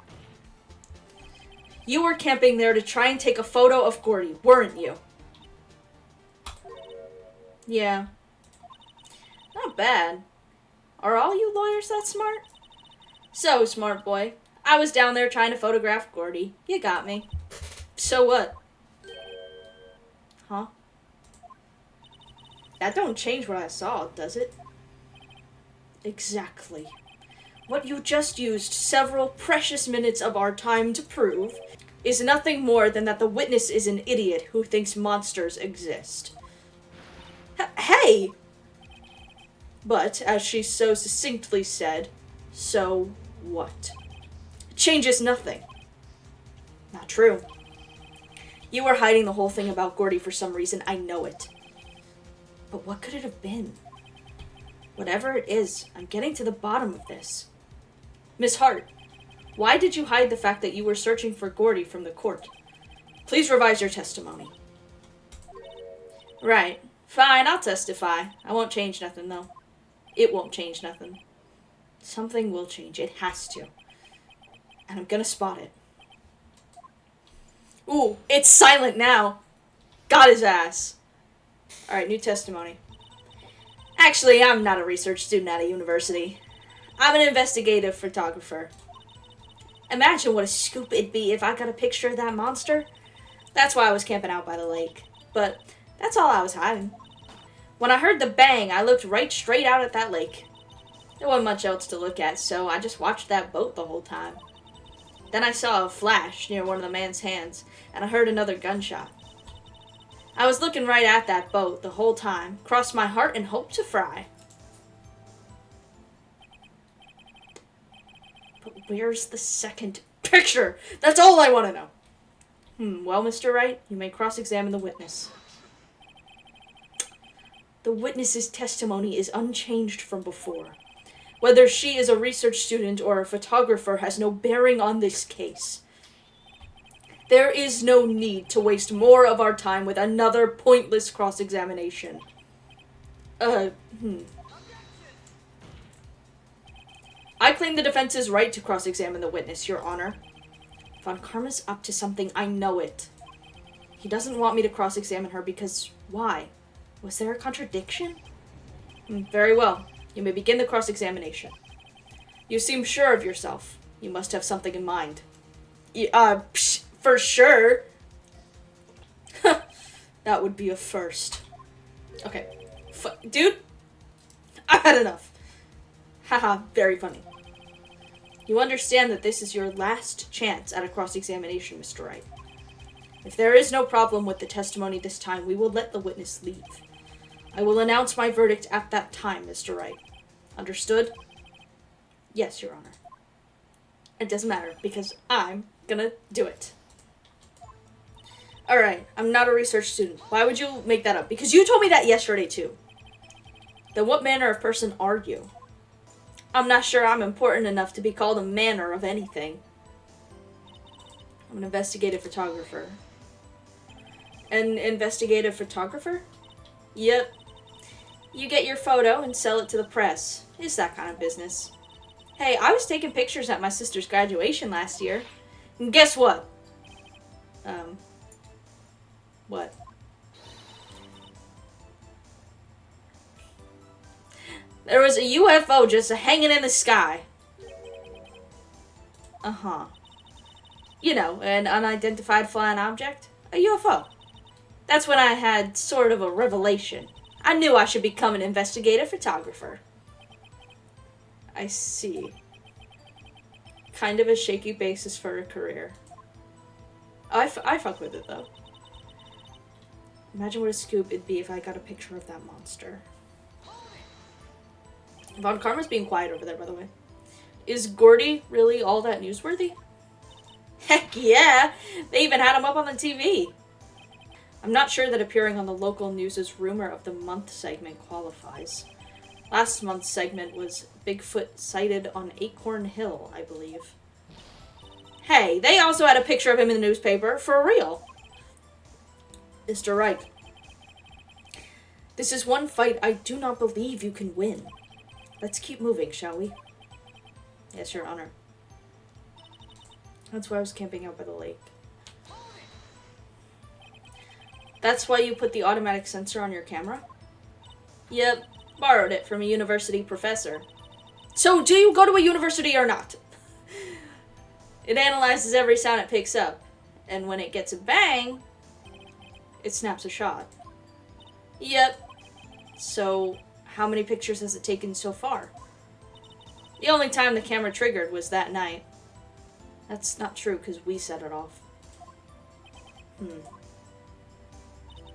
You were camping there to try and take a photo of Gordy, weren't you? Yeah. Not bad. Are all you lawyers that smart? So, smart boy, I was down there trying to photograph Gordy. You got me. So what? Huh? That don't change what I saw, does it? Exactly. What you just used several precious minutes of our time to prove is nothing more than that the witness is an idiot who thinks monsters exist. Hey! But, as she so succinctly said, so what? It changes nothing. Not true. You were hiding the whole thing about Gordy for some reason, I know it. But what could it have been? Whatever it is, I'm getting to the bottom of this. Miss Hart, why did you hide the fact that you were searching for Gordy from the court? Please revise your testimony. Right. Fine, I'll testify. I won't change nothing, though. It won't change nothing. Something will change. It has to. And I'm gonna spot it. Ooh, it's silent now. Got his ass. Alright, new testimony. Actually, I'm not a research student at a university. I'm an investigative photographer. Imagine what a scoop it'd be if I got a picture of that monster. That's why I was camping out by the lake. But that's all I was hiding. When I heard the bang, I looked right straight out at that lake. There wasn't much else to look at, so I just watched that boat the whole time. Then I saw a flash near one of the man's hands, and I heard another gunshot. I was looking right at that boat the whole time, crossed my heart and hoped to fry. But where's the second picture? That's all I want to know. Well, Mr. Wright, you may cross-examine the witness. The witness's testimony is unchanged from before. Whether she is a research student or a photographer has no bearing on this case. There is no need to waste more of our time with another pointless cross-examination. I claim the defense's right to cross-examine the witness, Your Honor. Von Karma's up to something, I know it. He doesn't want me to cross-examine her because why? Was there a contradiction? Very well. You may begin the cross-examination. You seem sure of yourself. You must have something in mind. For sure. That would be a first. Okay. Dude, I've had enough. Haha, very funny. You understand that this is your last chance at a cross-examination, Mr. Wright. If there is no problem with the testimony this time, we will let the witness leave. I will announce my verdict at that time, Mr. Wright. Understood? Yes, Your Honor. It doesn't matter, because I'm gonna do it. Alright, I'm not a research student. Why would you make that up? Because you told me that yesterday, too. Then what manner of person are you? I'm not sure I'm important enough to be called a manner of anything. I'm an investigative photographer. An investigative photographer? Yep. You get your photo and sell it to the press. It's that kind of business. Hey, I was taking pictures at my sister's graduation last year. And guess what? What? There was a UFO just hanging in the sky. Uh-huh. You know, an unidentified flying object. A UFO. That's when I had sort of a revelation. I knew I should become an investigative photographer. I see. Kind of a shaky basis for a career. I fuck with it, though. Imagine what a scoop it'd be if I got a picture of that monster. Von Karma's being quiet over there, by the way. Is Gordy really all that newsworthy? Heck yeah! They even had him up on the TV. I'm not sure that appearing on the local news' Rumor of the Month segment qualifies. Last month's segment was Bigfoot sighted on Acorn Hill, I believe. Hey, they also had a picture of him in the newspaper, for real. Mr. Wright. This is one fight I do not believe you can win. Let's keep moving, shall we? Yes, Your Honor. That's why I was camping out by the lake. That's why you put the automatic sensor on your camera? Yep, borrowed it from a university professor. So, do you go to a university or not? It analyzes every sound it picks up, and when it gets a bang, it snaps a shot. Yep. So, how many pictures has it taken so far? The only time the camera triggered was that night. That's not true, because we set it off.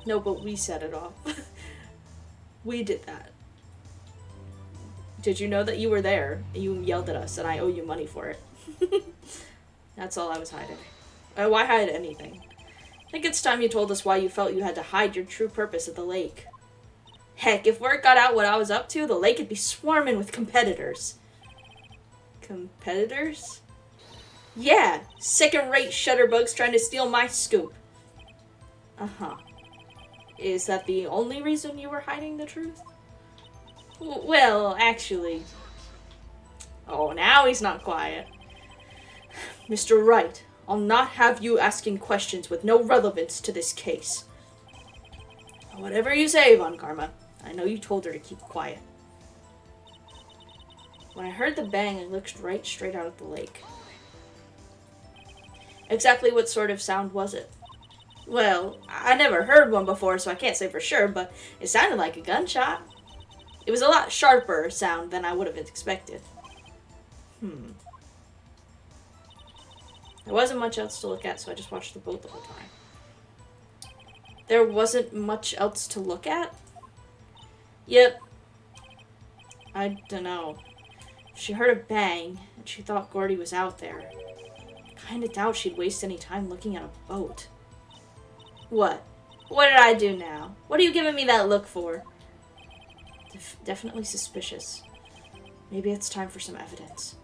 No, but we set it off. We did that. Did you know that you were there? You yelled at us, and I owe you money for it. That's all I was hiding. Why hide anything? I think it's time you told us why you felt you had to hide your true purpose at the lake. Heck, if word got out what I was up to, the lake would be swarming with competitors. Competitors? Yeah, second-rate shutterbugs trying to steal my scoop. Uh-huh. Is that the only reason you were hiding the truth? Well, actually... Oh, now he's not quiet. Mr. Wright, I'll not have you asking questions with no relevance to this case. Whatever you say, Von Karma. I know you told her to keep quiet. When I heard the bang, I looked right straight out at the lake. Exactly what sort of sound was it? Well, I never heard one before, so I can't say for sure, but it sounded like a gunshot. It was a lot sharper sound than I would have expected. There wasn't much else to look at, so I just watched the boat the whole time. There wasn't much else to look at? Yep. I dunno. She heard a bang, and she thought Gordy was out there. Kinda doubt she'd waste any time looking at a boat. What? What did I do now? What are you giving me that look for? Definitely suspicious. Maybe it's time for some evidence.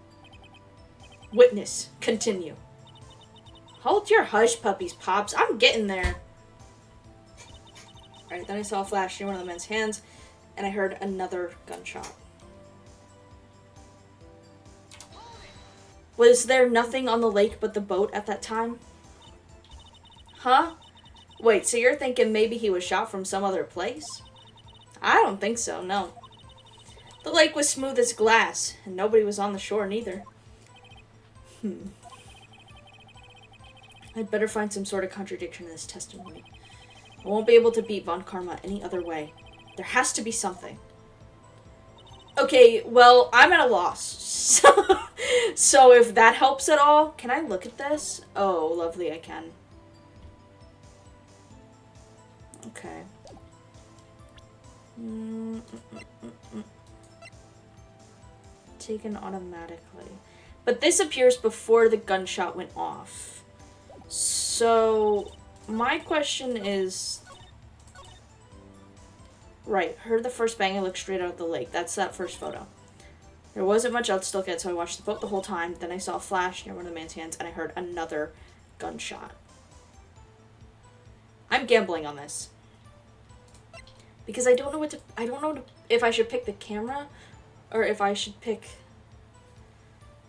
Witness, continue. Hold your hush puppies, Pops. I'm getting there. Alright, then I saw a flash near one of the men's hands, and I heard another gunshot. Was there nothing on the lake but the boat at that time? Huh? Wait, so you're thinking maybe he was shot from some other place? I don't think so, no. The lake was smooth as glass, and nobody was on the shore neither. I'd better find some sort of contradiction in this testimony. I won't be able to beat Von Karma any other way. There has to be something. Okay, well, I'm at a loss. So if that helps at all, can I look at this? Oh, lovely, I can. Okay. Taken automatically. But this appears before the gunshot went off. So, my question is... Right, heard the first bang and looked straight out of the lake. That's that first photo. There wasn't much else to look at, so I watched the boat the whole time. Then I saw a flash near one of the man's hands, and I heard another gunshot. I'm gambling on this. Because I don't know if I should pick the camera, or if I should pick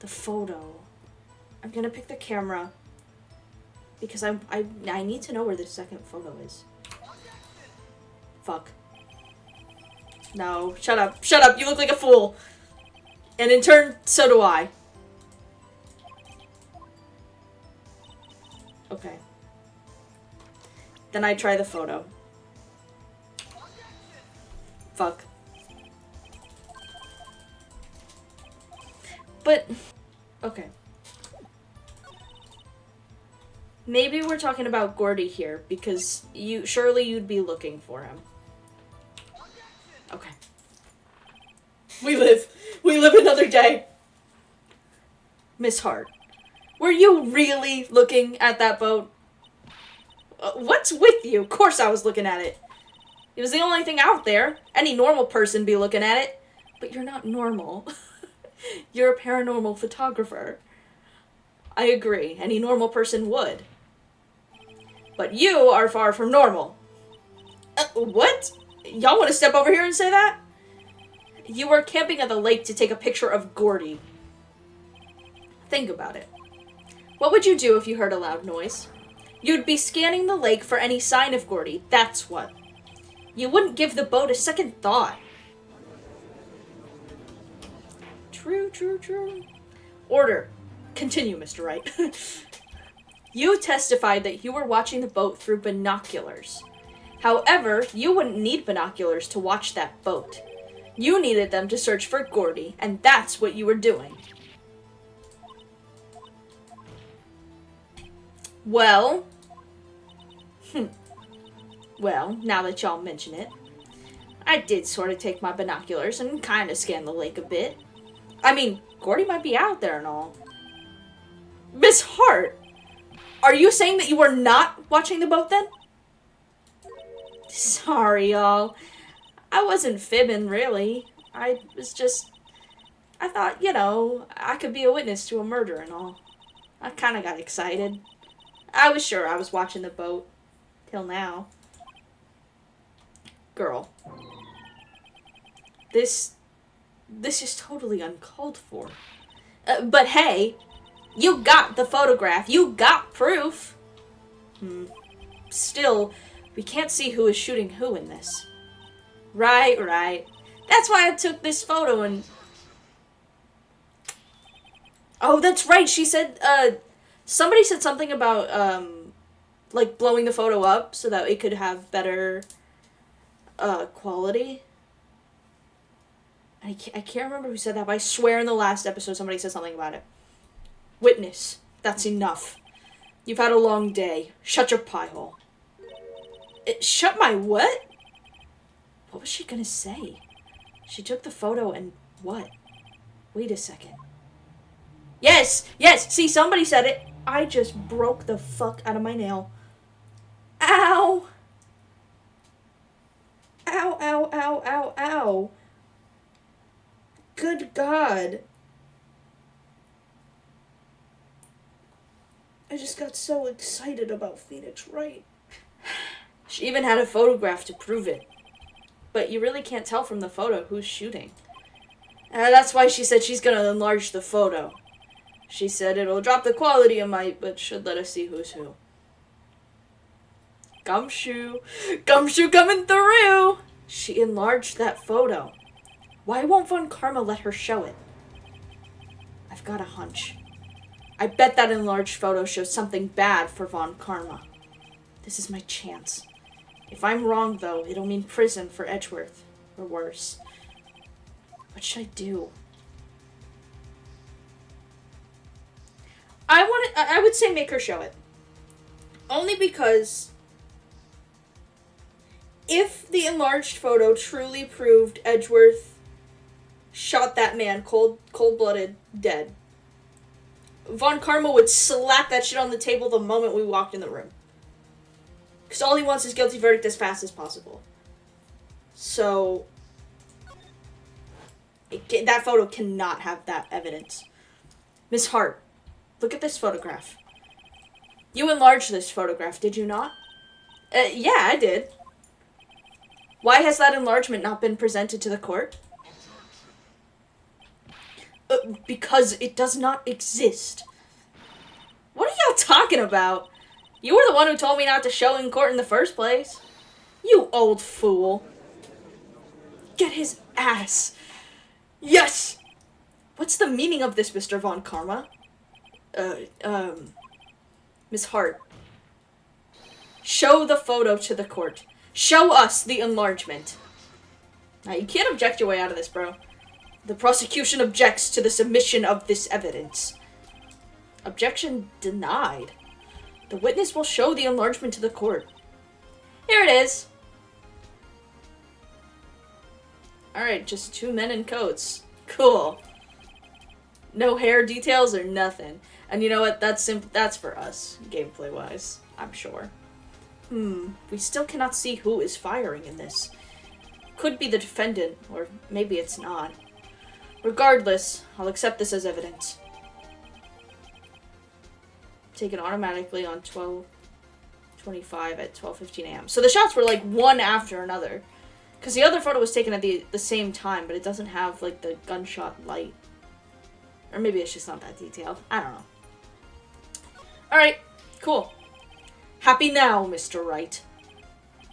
the photo. I'm gonna pick the camera, because I need to know where the second photo is. Fuck. No, shut up. Shut up, you look like a fool. And in turn, so do I. Okay. Then I try the photo. Fuck. But, okay. Maybe we're talking about Gordy here, because surely you'd be looking for him. Okay. We live another day. Miss Hart, were you really looking at that boat? What's with you? Of course I was looking at it. It was the only thing out there. Any normal person be looking at it. But you're not normal. You're a paranormal photographer. I agree. Any normal person would. But you are far from normal. What? Y'all want to step over here and say that? You were camping at the lake to take a picture of Gordy. Think about it. What would you do if you heard a loud noise? You'd be scanning the lake for any sign of Gordy, that's what. You wouldn't give the boat a second thought. True, true, true. Order. Continue, Mr. Wright. You testified that you were watching the boat through binoculars. However, you wouldn't need binoculars to watch that boat. You needed them to search for Gordy, and that's what you were doing. Well, now that y'all mention it, I did sort of take my binoculars and kind of scan the lake a bit. I mean, Gordy might be out there and all. Miss Hart, are you saying that you were not watching the boat then? Sorry, y'all. I wasn't fibbing, really. I thought, I could be a witness to a murder and all. I kind of got excited. I was sure I was watching the boat. Till now. Girl. This is totally uncalled for. But hey, you got the photograph. You got proof. Still, we can't see who is shooting who in this. Right. That's why I took this photo and... Oh, that's right. She said, somebody said something about, like, blowing the photo up so that it could have better, quality. I can't remember who said that, but I swear in the last episode somebody said something about it. Witness. That's enough. You've had a long day. Shut your pie hole. Shut my what? What was she gonna say? She took the photo and what? Wait a second. Yes! See, somebody said it. I just broke the fuck out of my nail. Ow! Ow. Good God. I just got so excited about Phoenix Wright. She even had a photograph to prove it. But you really can't tell from the photo who's shooting. That's why she said she's gonna enlarge the photo. She said it'll drop the quality a mite, but should let us see who's who. Gumshoe coming through! She enlarged that photo. Why won't Von Karma let her show it? I've got a hunch. I bet that enlarged photo shows something bad for Von Karma. This is my chance. If I'm wrong, though, it'll mean prison for Edgeworth. Or worse. What should I do? I would say make her show it. Only because if the enlarged photo truly proved Edgeworth shot that man cold-blooded dead, Von Karma would slap that shit on the table the moment we walked in the room. Because all he wants is guilty verdict as fast as possible. So, that photo cannot have that evidence. Miss Hart, look at this photograph. You enlarged this photograph, did you not? Yeah, I did. Why has that enlargement not been presented to the court? Because it does not exist. What are y'all talking about? You were the one who told me not to show in court in the first place. You old fool. Get his ass. Yes! What's the meaning of this, Mr. Von Karma? Miss Hart. Show the photo to the court. Show us the enlargement. Now, you can't object your way out of this, bro. The prosecution objects to the submission of this evidence. Objection denied. The witness will show the enlargement to the court. Here it is. Alright, just 2 men in coats. Cool. No hair details or nothing. And you know what? That's for us, gameplay-wise, I'm sure. We still cannot see who is firing in this. Could be the defendant, or maybe it's not. Regardless, I'll accept this as evidence. Taken automatically on 12:25 at 12:15 a.m. So the shots were like one after another. Because the other photo was taken at the same time, but it doesn't have like the gunshot light. Or maybe it's just not that detailed. I don't know. Alright, cool. Happy now, Mr. Wright.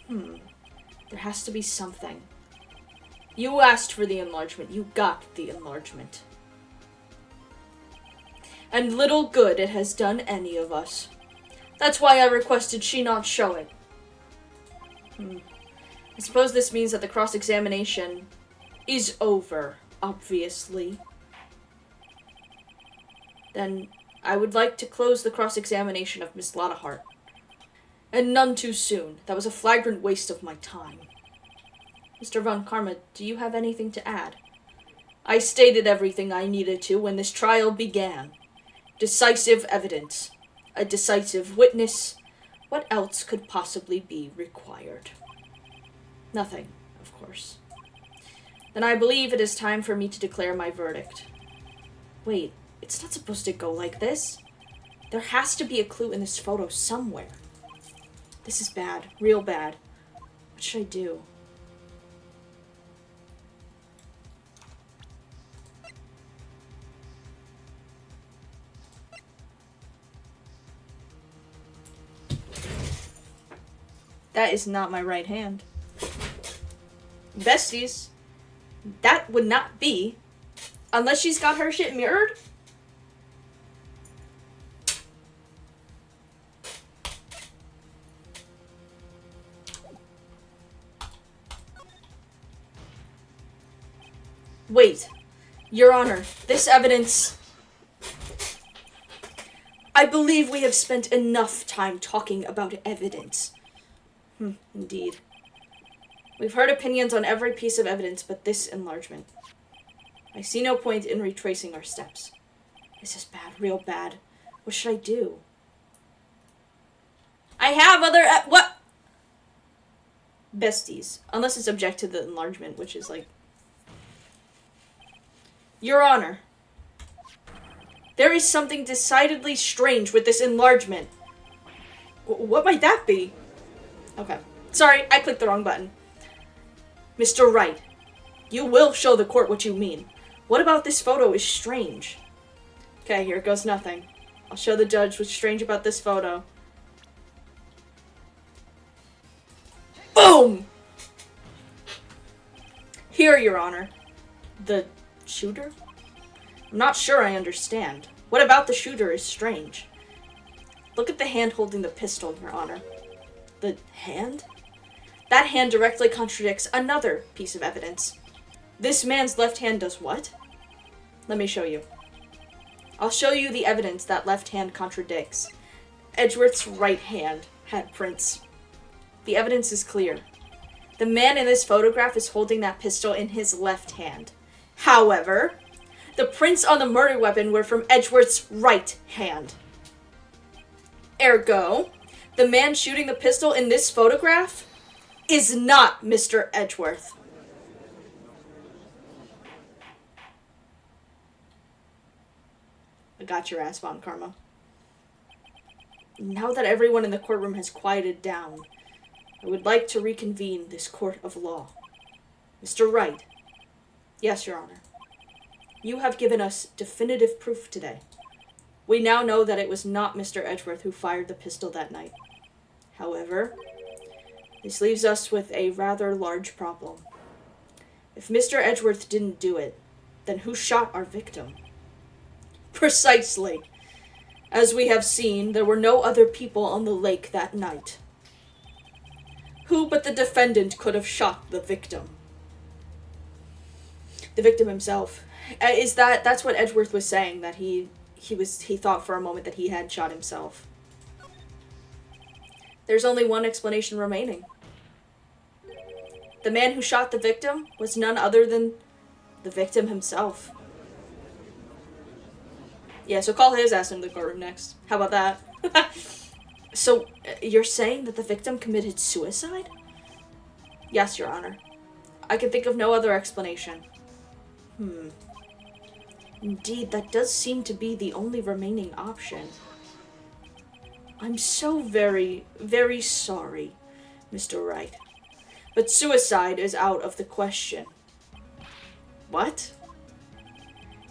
There has to be something. You asked for the enlargement. You got the enlargement. And little good it has done any of us. That's why I requested she not show it. I suppose this means that the cross-examination is over, obviously. Then I would like to close the cross-examination of Miss Lottahart. And none too soon. That was a flagrant waste of my time. Mr. Von Karma, do you have anything to add? I stated everything I needed to when this trial began. Decisive evidence. A decisive witness. What else could possibly be required? Nothing, of course. Then I believe it is time for me to declare my verdict. Wait, it's not supposed to go like this. There has to be a clue in this photo somewhere. This is bad, real bad. What should I do? That is not my right hand. Besties, that would not be, unless she's got her shit mirrored. Wait, Your Honor, this evidence... I believe we have spent enough time talking about evidence. Indeed. We've heard opinions on every piece of evidence but this enlargement. I see no point in retracing our steps. This is bad, real bad. What should I do? I have other... what? Besties. Unless it's object to the enlargement, which is like... Your Honor. There is something decidedly strange with this enlargement. What might that be? Okay. Sorry, I clicked the wrong button. Mr. Wright, you will show the court what you mean. What about this photo is strange? Okay, here goes nothing. I'll show the judge what's strange about this photo. Boom! Here, Your Honor. The shooter? I'm not sure I understand. What about the shooter is strange? Look at the hand holding the pistol, Your Honor. The hand? That hand directly contradicts another piece of evidence. This man's left hand does what? Let me show you. I'll show you the evidence that left hand contradicts. Edgeworth's right hand had prints. The evidence is clear. The man in this photograph is holding that pistol in his left hand. However, the prints on the murder weapon were from Edgeworth's right hand. Ergo, the man shooting the pistol in this photograph is not Mr. Edgeworth. I got your ass, Von Karma. Now that everyone in the courtroom has quieted down, I would like to reconvene this court of law. Mr. Wright. Yes, Your Honor. You have given us definitive proof today. We now know that it was not Mr. Edgeworth who fired the pistol that night. However, this leaves us with a rather large problem. If Mr. Edgeworth didn't do it, then who shot our victim? Precisely. As we have seen, there were no other people on the lake that night. Who but the defendant could have shot the victim? The victim himself. That's what Edgeworth was saying, that he thought for a moment that he had shot himself. There's only one explanation remaining. The man who shot the victim was none other than the victim himself. Yeah, so call his ass into the courtroom next. How about that? So, you're saying that the victim committed suicide? Yes, Your Honor. I can think of no other explanation. Indeed, that does seem to be the only remaining option. I'm so very, very sorry, Mr. Wright. But suicide is out of the question. What?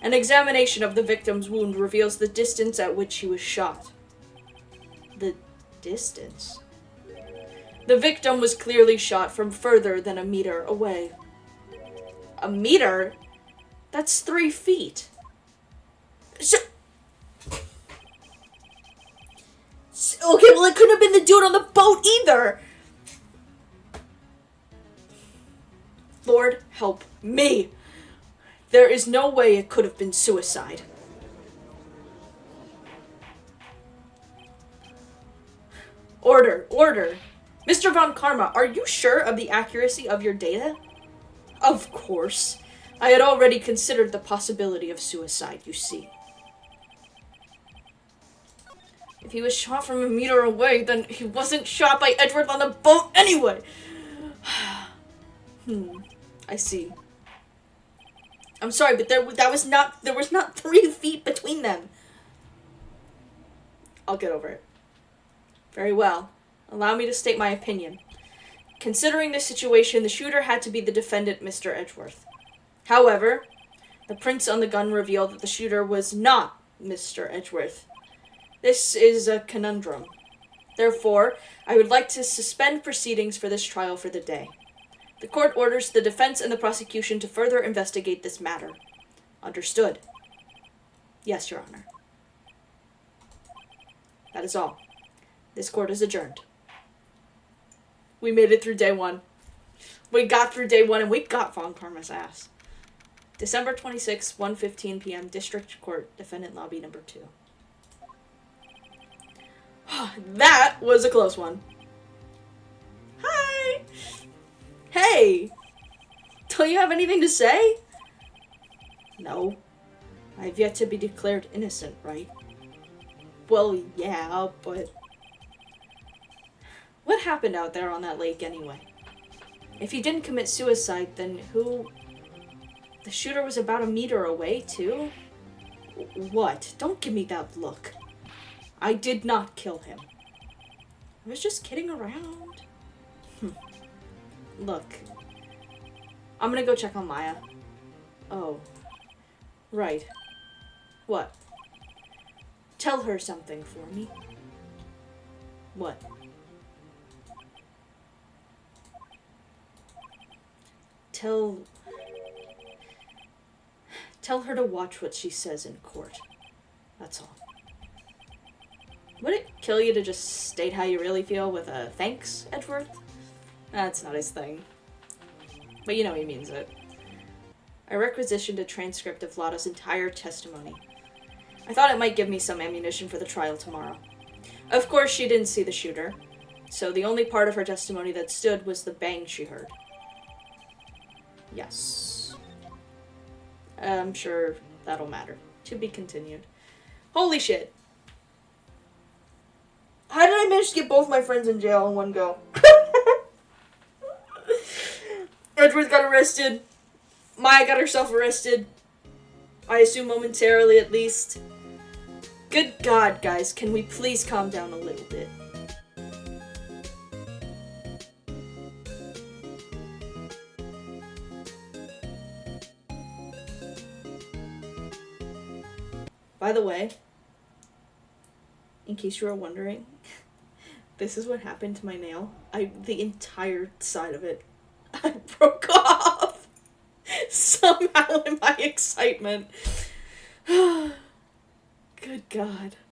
An examination of the victim's wound reveals the distance at which he was shot. The distance? The victim was clearly shot from further than a meter away. A meter? That's 3 feet. Okay, well, it couldn't have been the dude on the boat either. Lord, help me. There is no way it could have been suicide. Order, order. Mr. Von Karma, are you sure of the accuracy of your data? Of course. I had already considered the possibility of suicide, you see. If he was shot from a meter away, then he wasn't shot by Edgeworth on the boat anyway. I see. I'm sorry, but there was not 3 feet between them. I'll get over it. Very well. Allow me to state my opinion. Considering the situation, the shooter had to be the defendant, Mr. Edgeworth. However, the prints on the gun reveal that the shooter was not Mr. Edgeworth. This is a conundrum. Therefore, I would like to suspend proceedings for this trial for the day. The court orders the defense and the prosecution to further investigate this matter. Understood? Yes, Your Honor. That is all. This court is adjourned. We made it through day 1. We got through day 1 and we got Von Karma's ass. December 26, 1:15 p.m. District Court, Defendant Lobby Number 2. That was a close one. Hi! Hey! Don't you have anything to say? No. I've yet to be declared innocent, right? Well, yeah, but... What happened out there on that lake anyway? If he didn't commit suicide, then who... The shooter was about a meter away, too? What? Don't give me that look. I did not kill him. I was just kidding around. Look. I'm gonna go check on Maya. Oh. Right. What? Tell her something for me. What? Tell her to watch what she says in court. That's all. Would it kill you to just state how you really feel with a thanks, Edgeworth? That's not his thing. But you know he means it. I requisitioned a transcript of Lotta's entire testimony. I thought it might give me some ammunition for the trial tomorrow. Of course, she didn't see the shooter, so the only part of her testimony that stood was the bang she heard. Yes. I'm sure that'll matter. To be continued. Holy shit. How did I manage to get both my friends in jail in one go? Edgeworth got arrested. Maya got herself arrested. I assume momentarily at least. Good God, guys, can we please calm down a little bit? By the way, in case you were wondering, this is what happened to my nail. The entire side of it, I broke off. Somehow in my excitement. Good God.